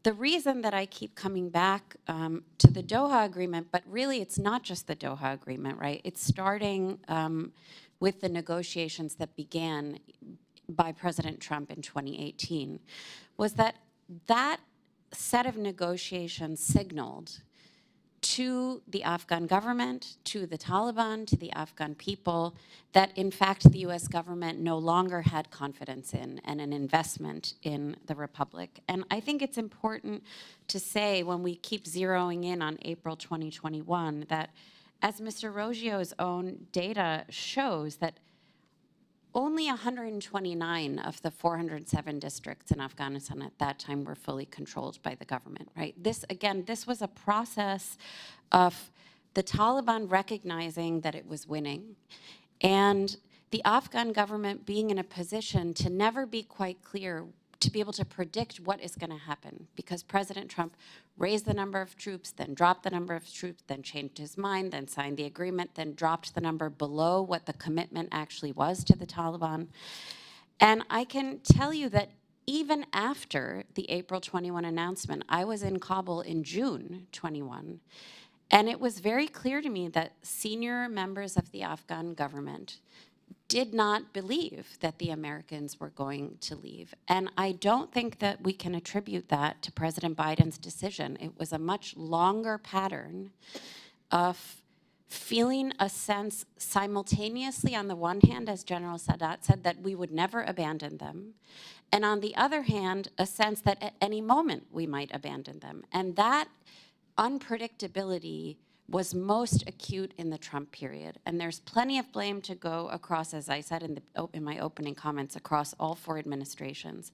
the reason that I keep coming back to the Doha Agreement, but really it's not just the Doha Agreement, right? It's starting with the negotiations that began by President Trump in 2018, was that set of negotiations signaled to the Afghan government, to the Taliban, to the Afghan people, that in fact the US government no longer had confidence in and an investment in the Republic. And I think it's important to say, when we keep zeroing in on April 2021, that as Mr. Roggio's own data shows, that only 129 of the 407 districts in Afghanistan at that time were fully controlled by the government, right? This was a process of the Taliban recognizing that it was winning, and the Afghan government being in a position to never be quite clear, to be able to predict what is going to happen, because President Trump raised the number of troops, then dropped the number of troops, then changed his mind, then signed the agreement, then dropped the number below what the commitment actually was to the Taliban. And I can tell you that even after the April 21 announcement, I was in Kabul in June 21, and it was very clear to me that senior members of the Afghan government did not believe that the Americans were going to leave. And I don't think that we can attribute that to President Biden's decision. It was a much longer pattern of feeling a sense simultaneously, on the one hand, as General Sadat said, that we would never abandon them, and on the other hand, a sense that at any moment we might abandon them. And that unpredictability was most acute in the Trump period. And there's plenty of blame to go across, as I said in my opening comments, across all four administrations.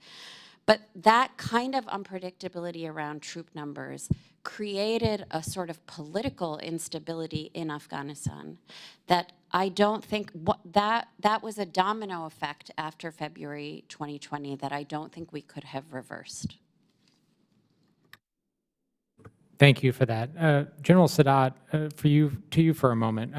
But that kind of unpredictability around troop numbers created a sort of political instability in Afghanistan that I don't think, that was a domino effect after February 2020 that I don't think we could have reversed. Thank you for that. General Sadat, to you for a moment.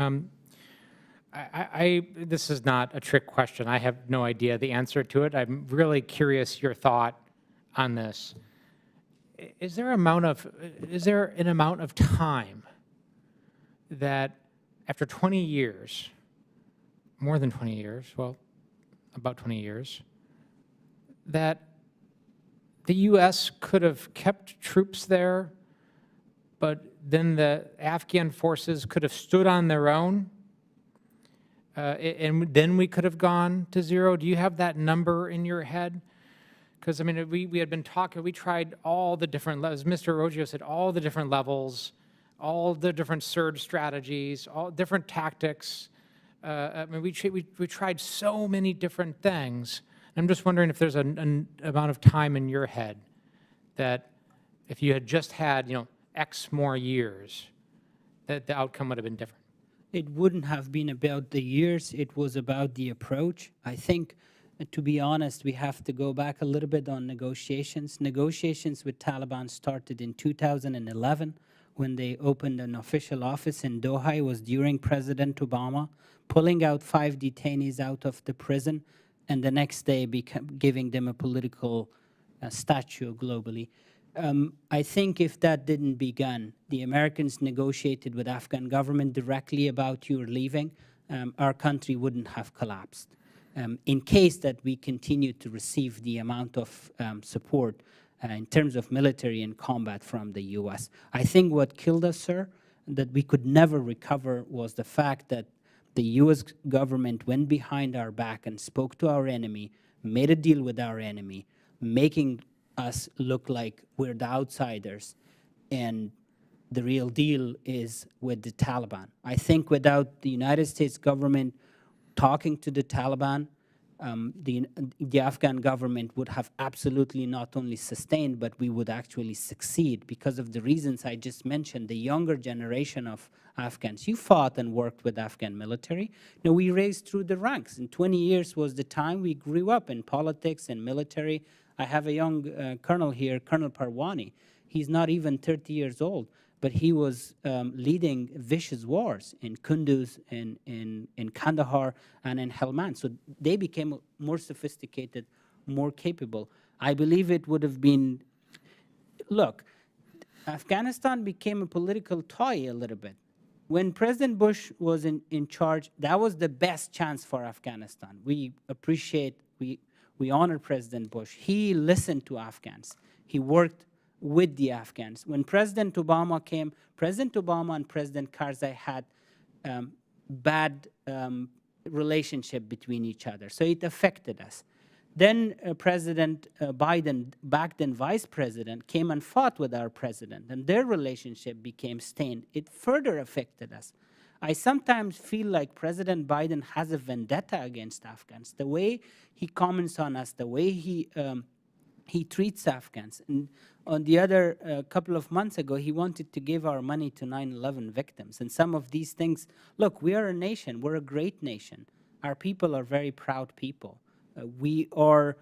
This is not a trick question. I have no idea the answer to it. I'm really curious your thought on this. Is there an amount of time that after 20 years, more than 20 years, well, about 20 years, that the U.S. could have kept troops there, but then the Afghan forces could have stood on their own, and then we could have gone to zero? Do you have that number in your head? Because, I mean, we had been talking, we tried all the different levels, Mr. Roggio said, all the different levels, all the different surge strategies, all different tactics, I mean, we tried so many different things. I'm just wondering if there's an amount of time in your head that if you had just had, X more years, that the outcome would have been different. It wouldn't have been about the years, it was about the approach. I think, to be honest, we have to go back a little bit on negotiations. Negotiations with Taliban started in 2011 when they opened an official office in Doha. It was during President Obama, pulling out 5 detainees out of the prison, and the next day giving them a political stature globally. I think if that didn't begin, the Americans negotiated with Afghan government directly about your leaving, our country wouldn't have collapsed. In case that we continue to receive the amount of support in terms of military and combat from the U.S. I think what killed us, sir, that we could never recover was the fact that the U.S. government went behind our back and spoke to our enemy, made a deal with our enemy, making us look like we're the outsiders, and the real deal is with the Taliban. I think without the United States government talking to the Taliban, the Afghan government would have absolutely not only sustained, but we would actually succeed because of the reasons I just mentioned. The younger generation of Afghans, you fought and worked with Afghan military. Now, we raised through the ranks. And 20 years was the time we grew up in politics and military. I have a young colonel here, Colonel Parwani. He's not even 30 years old, but he was leading vicious wars in Kunduz, in Kandahar, and in Helmand. So they became more sophisticated, more capable. I believe it would have been, look, Afghanistan became a political toy a little bit. When President Bush was in charge, that was the best chance for Afghanistan. We appreciate, we honor President Bush. He listened to Afghans. He worked with the Afghans. When President Obama came, President Obama and President Karzai had bad relationship between each other, so it affected us. Then President Biden, back then Vice President, came and fought with our president, and their relationship became strained. It further affected us. I sometimes feel like President Biden has a vendetta against Afghans. The way he comments on us, the way he treats Afghans. And on the other couple of months ago, he wanted to give our money to 9/11 victims. And some of these things, look, we are a nation. We're a great nation. Our people are very proud people. We are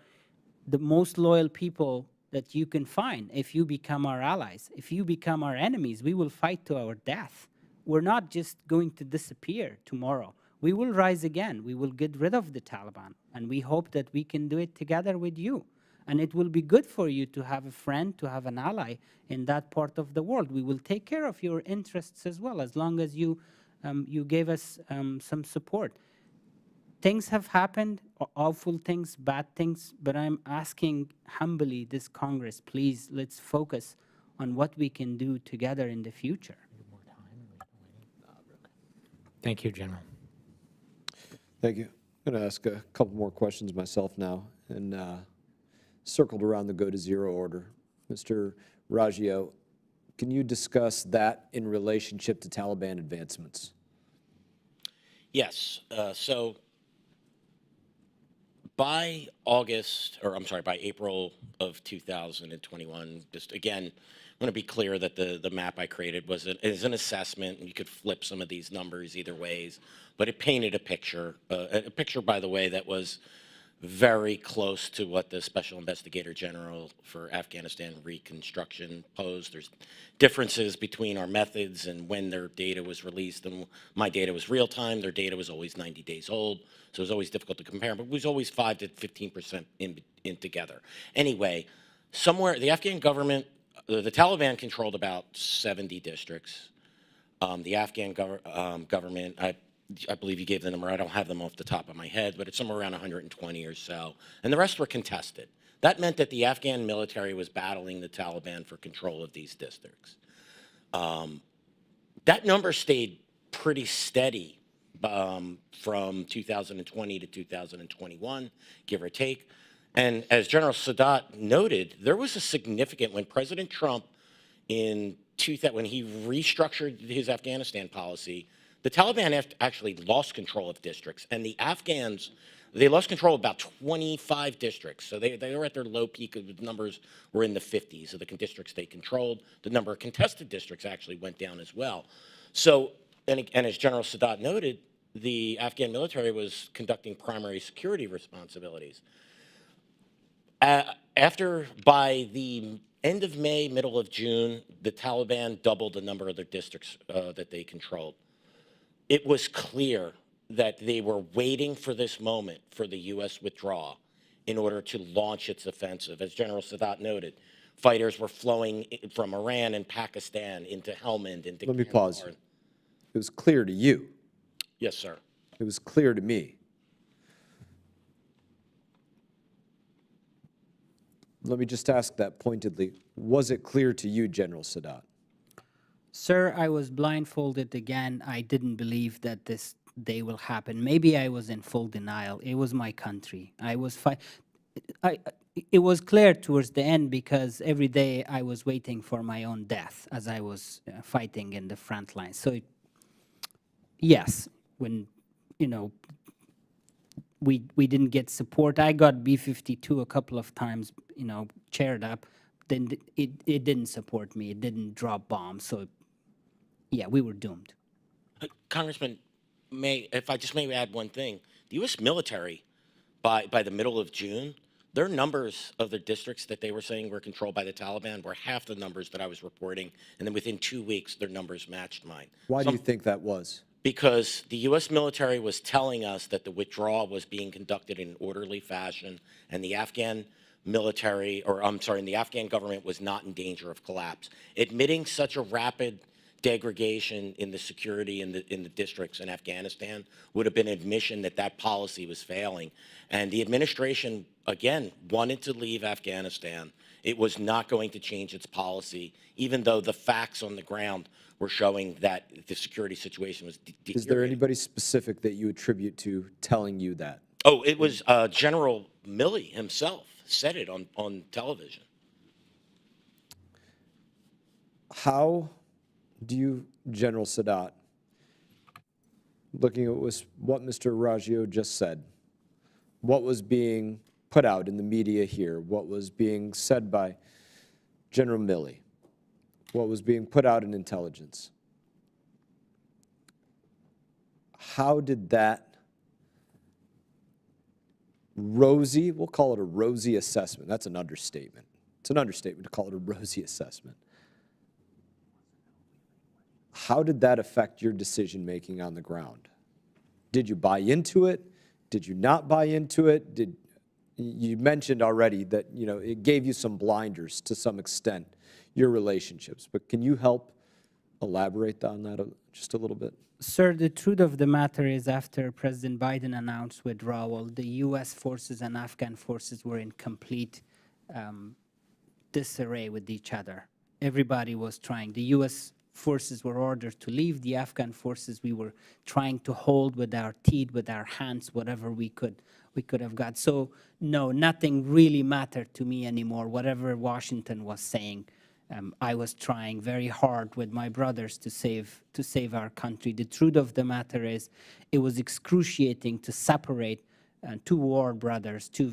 the most loyal people that you can find if you become our allies. If you become our enemies, we will fight to our death. We're not just going to disappear tomorrow. We will rise again. We will get rid of the Taliban. And we hope that we can do it together with you. And it will be good for you to have a friend, to have an ally in that part of the world. We will take care of your interests as well, as long as you gave us some support. Things have happened, awful things, bad things, but I'm asking humbly this Congress, please, let's focus on what we can do together in the future. Thank you, General. Thank you. I'm going to ask a couple more questions myself now, and circled around the go-to-zero order. Mr. Raggio, can you discuss that in relationship to Taliban advancements? Yes. So by by April of 2021, just again, I want to be clear that the map I created is an assessment, and you could flip some of these numbers either ways, but it painted a picture, by the way, that was very close to what the Special Investigator General for Afghanistan Reconstruction posed. There's differences between our methods and when their data was released, and my data was real time. Their data was always 90 days old, so it was always difficult to compare, but it was always 5 to 15% in together. Anyway, somewhere, the Afghan government, the Taliban controlled about 70 districts. The Afghan government, I believe you gave the number, I don't have them off the top of my head, but it's somewhere around 120 or so. And the rest were contested. That meant that the Afghan military was battling the Taliban for control of these districts. That number stayed pretty steady from 2020 to 2021, give or take. And as General Sadat noted, there was a significant, when President Trump when he restructured his Afghanistan policy, The Taliban actually lost control of districts, and the Afghans, they lost control of about 25 districts. So they were at their low peak. The numbers were in the 50s of the districts they controlled. The number of contested districts actually went down as well. So, and as General Sadat noted, the Afghan military was conducting primary security responsibilities. By the end of May, middle of June, the Taliban doubled the number of their districts that they controlled. It was clear that they were waiting for this moment for the U.S. withdrawal in order to launch its offensive. As General Sadat noted, fighters were flowing from Iran and Pakistan into Helmand, into Let me Kandahar. pause. It was clear to you. Yes, sir. It was clear to me. Let me just ask that pointedly. Was it clear to you, General Sadat? Sir, I was blindfolded again. I didn't believe that this day will happen. Maybe I was in full denial. It was my country. It was clear towards the end because every day I was waiting for my own death as I was fighting in the front line. So, yes, when, you know, we didn't get support. I got B-52 a couple of times, you know, chaired up. Then it didn't support me. It didn't drop bombs. So, yeah, we were doomed. Congressman, if I just may add one thing, the U.S. military, by the middle of June, their numbers of the districts that they were saying were controlled by the Taliban were half the numbers that I was reporting, and then within 2 weeks, their numbers matched mine. Why do you think that was? Because the U.S. military was telling us that the withdrawal was being conducted in an orderly fashion, and the Afghan military, or I'm sorry, the Afghan government was not in danger of collapse. Admitting such a rapid degradation in the security in the districts in Afghanistan would have been an admission that that policy was failing. And the administration, again, wanted to leave Afghanistan. It was not going to change its policy, even though the facts on the ground were showing that the security situation was deteriorating. Is there anybody specific that you attribute to telling you that? Oh, it was General Milley himself said it on television. How do you, General Sadat, looking at what Mr. Raggio just said, what was being put out in the media here, what was being said by General Milley, what was being put out in intelligence, how did that rosy, we'll call it a rosy assessment, that's an understatement. It's an understatement to call it a rosy assessment. How did that affect your decision-making on the ground? Did you buy into it? Did you not buy into it? You mentioned already that, you know, it gave you some blinders to some extent, your relationships, but can you help elaborate on that just a little bit? Sir, the truth of the matter is after President Biden announced withdrawal, the U.S. forces and Afghan forces were in complete disarray with each other. Everybody was trying. The U.S. forces were ordered to leave. The Afghan forces we were trying to hold with our teeth, with our hands, whatever we could have got. So no, nothing really mattered to me anymore. Whatever Washington was saying, I was trying very hard with my brothers to save our country. The truth of the matter is, it was excruciating to separate two war brothers, two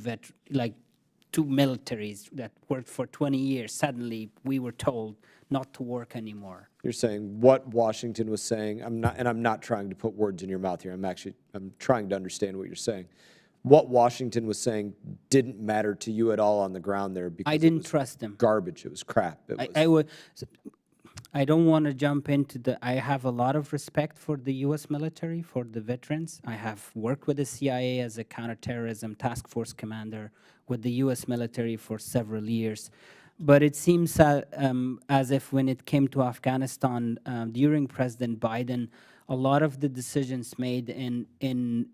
militaries that worked for 20 years. Suddenly, we were told not to work anymore. You're saying what Washington was saying, I'm not trying to put words in your mouth here, I'm trying to understand what you're saying. What Washington was saying didn't matter to you at all on the ground there because I didn't trust them. Garbage, it was crap. I don't want to jump into I have a lot of respect for the U.S. military, for the veterans. I have worked with the CIA as a counterterrorism task force commander with the U.S. military for several years. But it seems as if when it came to Afghanistan during President Biden, a lot of the decisions made in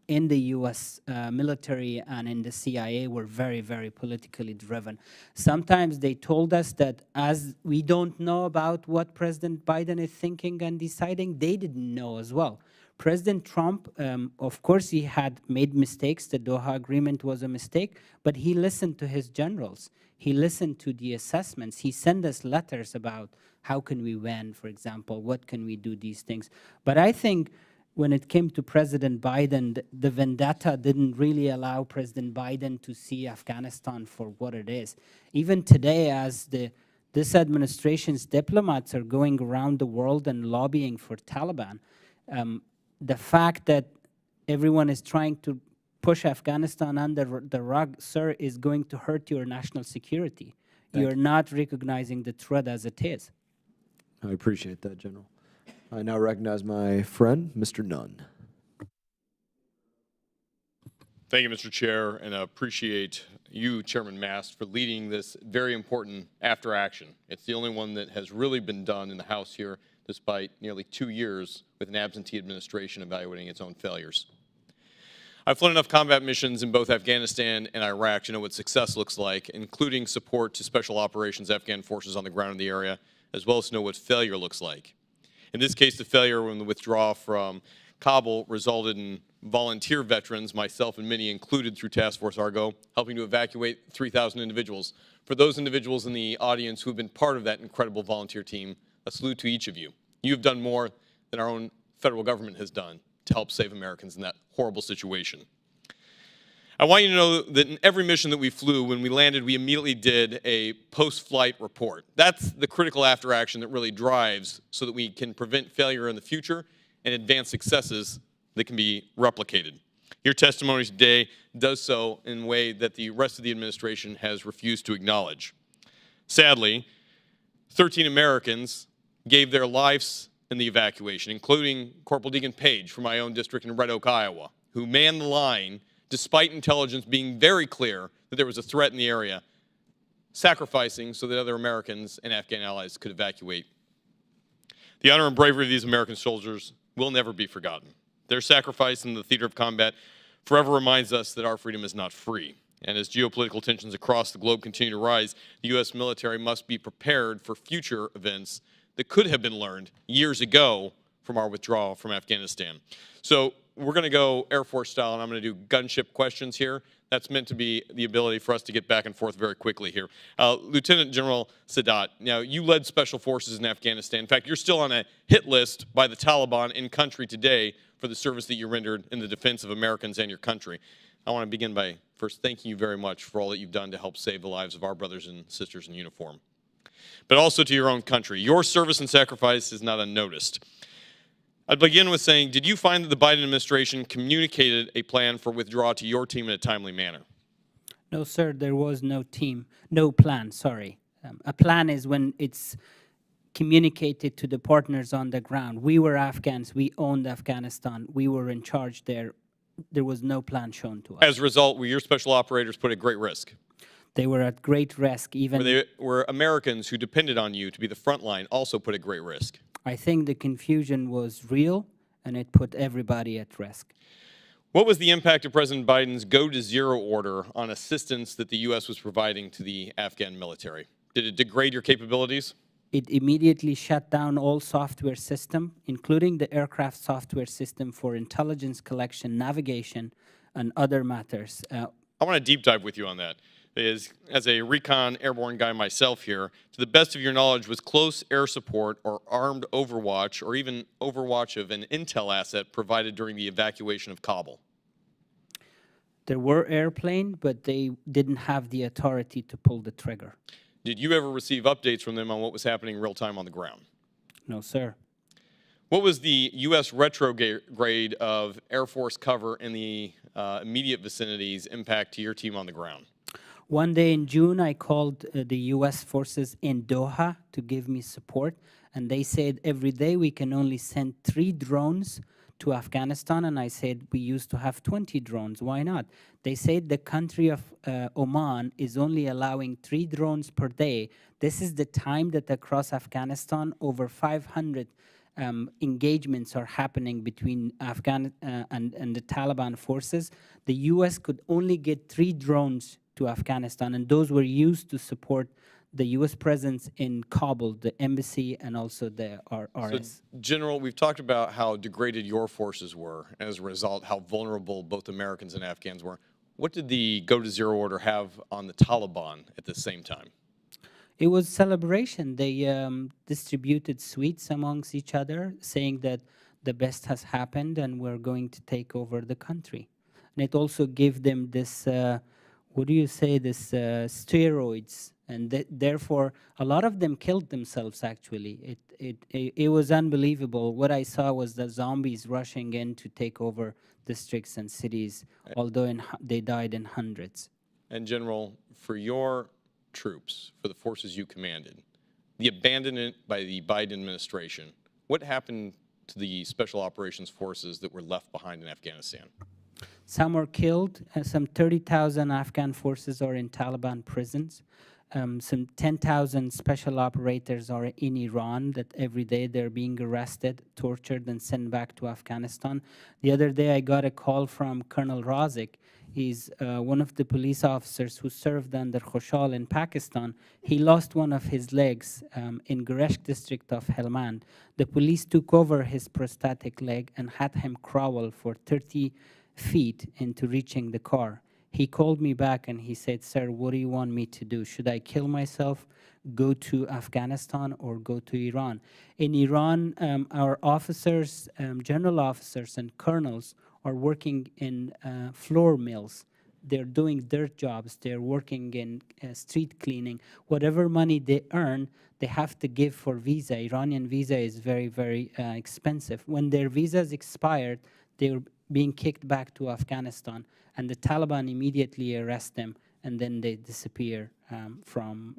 the U.S. Military and in the CIA were very, very politically driven. Sometimes they told us that as we don't know about what President Biden is thinking and deciding, they didn't know as well. President Trump, of course, he had made mistakes. The Doha Agreement was a mistake, but he listened to his generals. He listened to the assessments. He sent us letters about how can we win, for example, what can we do, these things. But I think when it came to President Biden, the vendetta didn't really allow President Biden to see Afghanistan for what it is. Even today, as this administration's diplomats are going around the world and lobbying for Taliban, the fact that everyone is trying to push Afghanistan under the rug, sir, is going to hurt your national security. You're not recognizing the threat as it is. I appreciate that, General. I now recognize my friend, Mr. Nunn. Thank you, Mr. Chair, and I appreciate you, Chairman Mast, for leading this very important after action. It's the only one that has really been done in the House here, despite nearly 2 years with an absentee administration evaluating its own failures. I've flown enough combat missions in both Afghanistan and Iraq to know what success looks like, including support to special operations Afghan forces on the ground in the area, as well as to know what failure looks like. In this case, the failure when the withdrawal from Kabul resulted in volunteer veterans, myself and many included through Task Force Argo, helping to evacuate 3,000 individuals. For those individuals in the audience who have been part of that incredible volunteer team, a salute to each of you. You've done more than our own federal government has done to help save Americans in that horrible situation. I want you to know that in every mission that we flew, when we landed, we immediately did a post-flight report. That's the critical after action that really drives so that we can prevent failure in the future and advance successes that can be replicated. Your testimony today does so in a way that the rest of the administration has refused to acknowledge. Sadly, 13 Americans gave their lives in the evacuation, including Corporal Deacon Page from my own district in Red Oak, Iowa, who manned the line despite intelligence being very clear that there was a threat in the area, sacrificing so that other Americans and Afghan allies could evacuate. The honor and bravery of these American soldiers will never be forgotten. Their sacrifice in the theater of combat forever reminds us that our freedom is not free. And as geopolitical tensions across the globe continue to rise, the U.S. military must be prepared for future events that could have been learned years ago from our withdrawal from Afghanistan. So we're going to go Air Force style, and I'm going to do gunship questions here. That's meant to be the ability for us to get back and forth very quickly here. Lieutenant General Sadat, now you led special forces in Afghanistan. In fact, you're still on a hit list by the Taliban in country today for the service that you rendered in the defense of Americans and your country. I want to begin by first thanking you very much for all that you've done to help save the lives of our brothers and sisters in uniform, but also to your own country. Your service and sacrifice is not unnoticed. I'd begin with saying, did you find that the Biden administration communicated a plan for withdrawal to your team in a timely manner? No, sir, there was no plan, sorry. A plan is when it's communicated to the partners on the ground. We were Afghans, we owned Afghanistan, we were in charge there. There was no plan shown to us. As a result, were your special operators put at great risk? They were at great risk, even... Were Americans who depended on you to be the front line also put at great risk? I think the confusion was real, and it put everybody at risk. What was the impact of President Biden's go-to-zero order on assistance that the U.S. was providing to the Afghan military? Did it degrade your capabilities? It immediately shut down all software system, including the aircraft software system for intelligence collection, navigation, and other matters. I want to deep dive with you on that. As a recon airborne guy myself here, to the best of your knowledge, was close air support or armed overwatch or even overwatch of an intel asset provided during the evacuation of Kabul? There were airplanes, but they didn't have the authority to pull the trigger. Did you ever receive updates from them on what was happening real time on the ground? No, sir. What was the U.S. retrograde of Air Force cover in the immediate vicinity's impact to your team on the ground? One day in June, I called the U.S. forces in Doha to give me support, and they said every day we can only send 3 drones to Afghanistan, and I said we used to have 20 drones, why not? They said the country of Oman is only allowing 3 drones per day. This is the time that across Afghanistan over 500 engagements are happening between Afghan and the Taliban forces. The U.S. could only get 3 drones to Afghanistan, and those were used to support the U.S. presence in Kabul, the embassy, and also the RS. So, General, we've talked about how degraded your forces were, and as a result, how vulnerable both Americans and Afghans were. What did the Go to Zero order have on the Taliban at the same time? It was celebration. They distributed sweets amongst each other, saying that the best has happened and we're going to take over the country. And it also gave them this, what do you say, this steroids. And therefore, a lot of them killed themselves, actually. It was unbelievable. What I saw was the zombies rushing in to take over districts and cities, although they died in hundreds. And General, for your troops, for the forces you commanded, the abandonment by the Biden administration, what happened to the special operations forces that were left behind in Afghanistan? Some were killed. Some 30,000 Afghan forces are in Taliban prisons. Some 10,000 special operators are in Iran that every day they're being arrested, tortured, and sent back to Afghanistan. The other day I got a call from Colonel Razik. He's one of the police officers who served under Khoshal in Pakistan. He lost one of his legs in Guresh district of Helmand. The police took over his prosthetic leg and had him crawl for 30 feet into reaching the car. He called me back and he said, "Sir, what do you want me to do? Should I kill myself, go to Afghanistan, or go to Iran?" In Iran, our officers, general officers and colonels are working in floor mills. They're doing dirt jobs. They're working in street cleaning. Whatever money they earn, they have to give for visa. Iranian visa is very, very expensive. When their visas expired, they're being kicked back to Afghanistan, and the Taliban immediately arrest them, and then they disappear from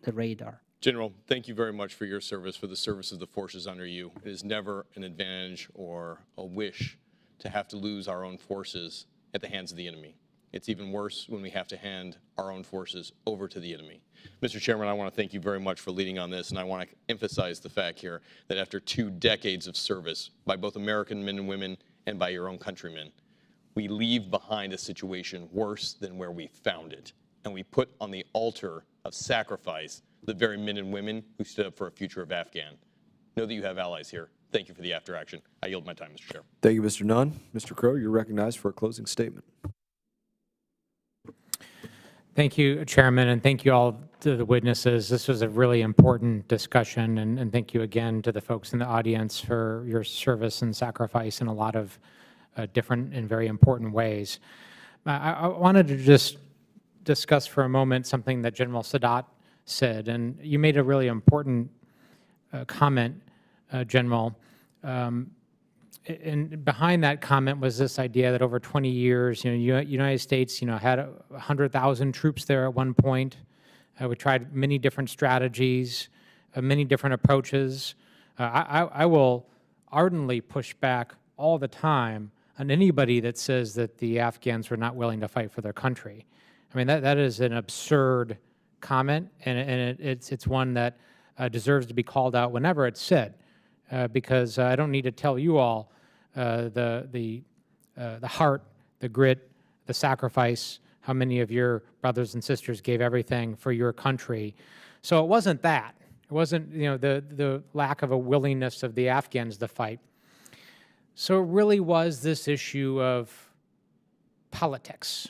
the radar. General, thank you very much for your service, for the service of the forces under you. It is never an advantage or a wish to have to lose our own forces at the hands of the enemy. It's even worse when we have to hand our own forces over to the enemy. Mr. Chairman, I want to thank you very much for leading on this, and I want to emphasize the fact here that after 2 decades of service by both American men and women and by your own countrymen, we leave behind a situation worse than where we found it, and we put on the altar of sacrifice the very men and women who stood up for a future of Afghan. Know that you have allies here. Thank you for the after action. I yield my time, Mr. Chair. Thank you, Mr. Nunn. Mr. Crow, you're recognized for a closing statement. Thank you, Chairman, and thank you all to the witnesses. This was a really important discussion, and thank you again to the folks in the audience for your service and sacrifice in a lot of different and very important ways. I wanted to just discuss for a moment something that General Sadat said, and you made a really important comment, General. And behind that comment was this idea that over 20 years, United States, had 100,000 troops there at one point. We tried many different strategies, many different approaches. I will ardently push back all the time on anybody that says that the Afghans were not willing to fight for their country. I mean, that is an absurd comment, and it's one that deserves to be called out whenever it's said, because I don't need to tell you all the heart, the grit, the sacrifice, how many of your brothers and sisters gave everything for your country. So it wasn't that. It wasn't the lack of a willingness of the Afghans to fight. So it really was this issue of politics.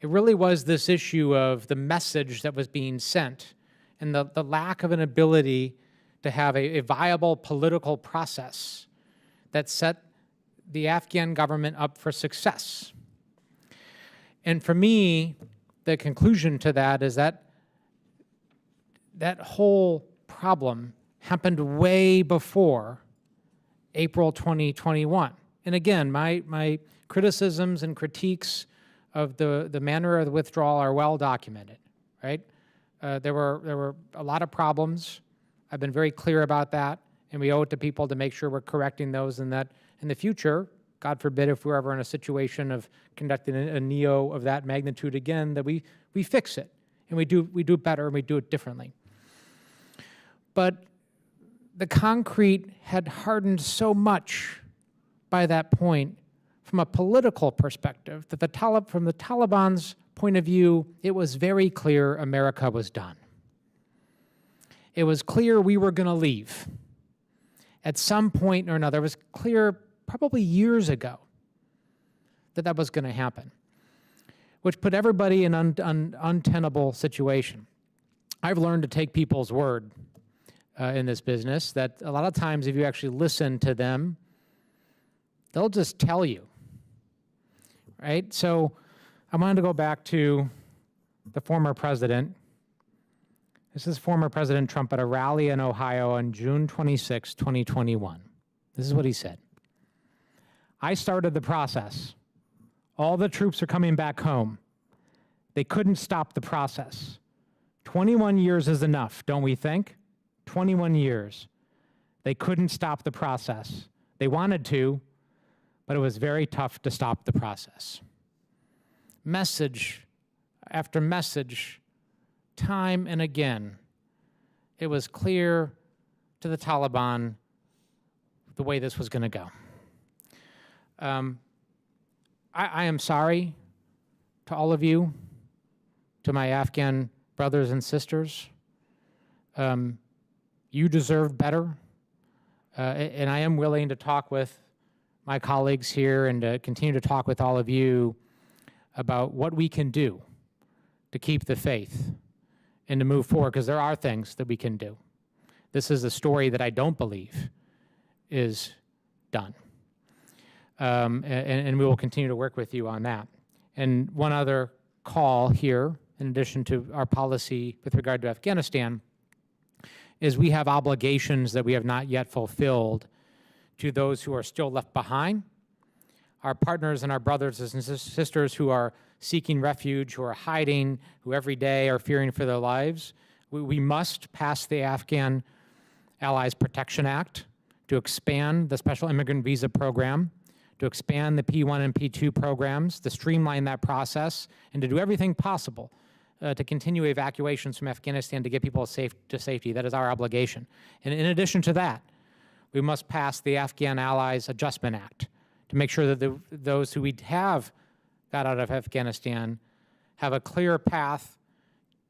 It really was this issue of the message that was being sent and the lack of an ability to have a viable political process that set the Afghan government up for success. And for me, the conclusion to that is that that whole problem happened way before April 2021. And again, my criticisms and critiques of the manner of the withdrawal are well documented, right? There were a lot of problems. I've been very clear about that, and we owe it to people to make sure we're correcting those, and that in the future, God forbid if we're ever in a situation of conducting a NEO of that magnitude again, that we fix it, and we do it better, and we do it differently. But the concrete had hardened so much by that point from a political perspective that from the Taliban's point of view, it was very clear America was done. It was clear we were going to leave. At some point or another, it was clear probably years ago that that was going to happen, which put everybody in an untenable situation. I've learned to take people's word in this business, that a lot of times if you actually listen to them, they'll just tell you, right? So I wanted to go back to the former president. This is former President Trump at a rally in Ohio on June 26, 2021. This is what he said. I started the process. All the troops are coming back home. They couldn't stop the process. 21 years is enough, don't we think? 21 years. They couldn't stop the process. They wanted to, but it was very tough to stop the process. Message after message, time and again, it was clear to the Taliban the way this was going to go. I am sorry to all of you, to my Afghan brothers and sisters. You deserve better, and I am willing to talk with my colleagues here and to continue to talk with all of you about what we can do to keep the faith and to move forward, because there are things that we can do. This is a story that I don't believe is done. And we will continue to work with you on that. And one other call here, in addition to our policy with regard to Afghanistan, is we have obligations that we have not yet fulfilled to those who are still left behind, our partners and our brothers and sisters who are seeking refuge, who are hiding, who every day are fearing for their lives. We must pass the Afghan Allies Protection Act to expand the Special Immigrant Visa Program, to expand the P1 and P2 programs, to streamline that process, and to do everything possible to continue evacuations from Afghanistan to get people to safety. That is our obligation. And in addition to that, we must pass the Afghan Allies Adjustment Act to make sure that those who we have got out of Afghanistan have a clear path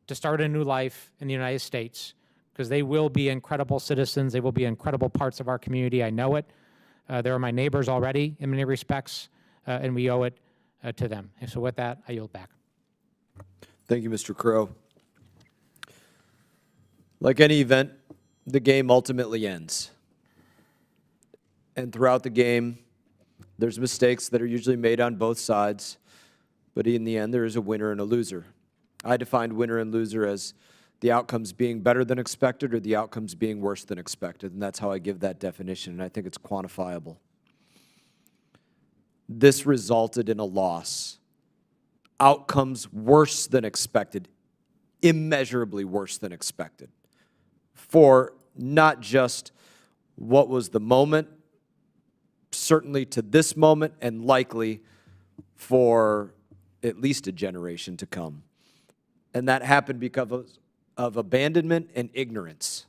to start a new life in the United States, because they will be incredible citizens. They will be incredible parts of our community. I know it. They are my neighbors already in many respects, and we owe it to them. And so with that, I yield back. Thank you, Mr. Crow. Like any event, the game ultimately ends. And throughout the game, there's mistakes that are usually made on both sides, but in the end, there is a winner and a loser. I defined winner and loser as the outcomes being better than expected or the outcomes being worse than expected, and that's how I give that definition, and I think it's quantifiable. This resulted in a loss. Outcomes worse than expected, immeasurably worse than expected, for not just what was the moment, certainly to this moment, and likely for at least a generation to come. And that happened because of abandonment and ignorance,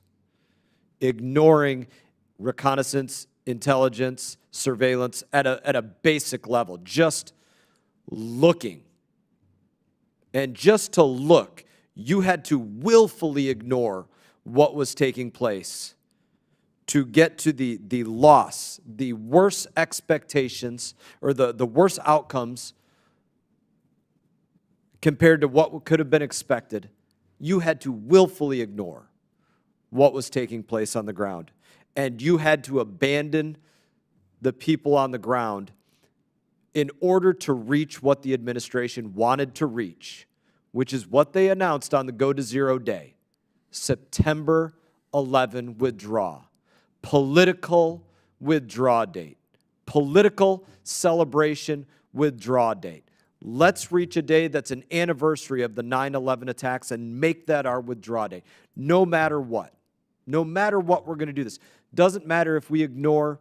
ignoring reconnaissance, intelligence, surveillance at a basic level, just looking. And just to look, you had to willfully ignore what was taking place to get to the loss, the worst expectations, or the worst outcomes compared to what could have been expected. You had to willfully ignore what was taking place on the ground. And you had to abandon the people on the ground in order to reach what the administration wanted to reach, which is what they announced on the Go to Zero day, September 11 withdraw, political withdraw date, political celebration withdraw date. Let's reach a day that's an anniversary of the 9/11 attacks and make that our withdraw day, no matter what. No matter what, we're going to do this. Doesn't matter if we ignore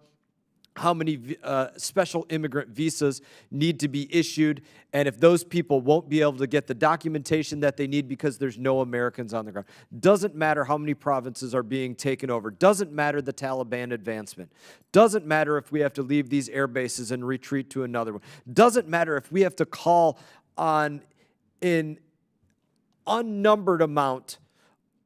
how many special immigrant visas need to be issued, and if those people won't be able to get the documentation that they need because there's no Americans on the ground. Doesn't matter how many provinces are being taken over. Doesn't matter the Taliban advancement. Doesn't matter if we have to leave these air bases and retreat to another one. Doesn't matter if we have to call on an unnumbered amount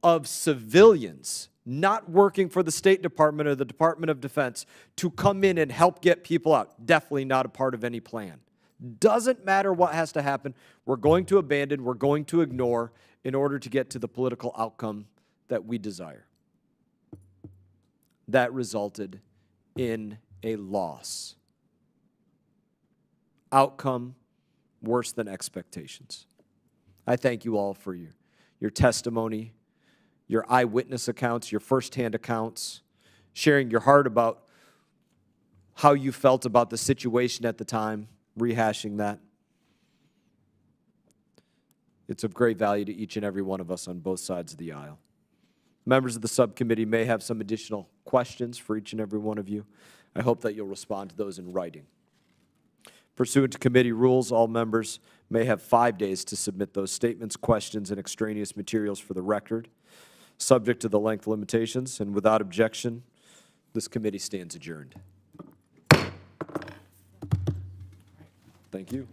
of civilians not working for the State Department or the Department of Defense to come in and help get people out. Definitely not a part of any plan. Doesn't matter what has to happen, we're going to abandon, we're going to ignore in order to get to the political outcome that we desire. That resulted in a loss. Outcome worse than expectations. I thank you all for your testimony, your eyewitness accounts, your firsthand accounts, sharing your heart about how you felt about the situation at the time, rehashing that. It's of great value to each and every one of us on both sides of the aisle. Members of the subcommittee may have some additional questions for each and every one of you. I hope that you'll respond to those in writing. Pursuant to committee rules, all members may have 5 days to submit those statements, questions, and extraneous materials for the record, subject to the length limitations, and without objection, this committee stands adjourned. Thank you.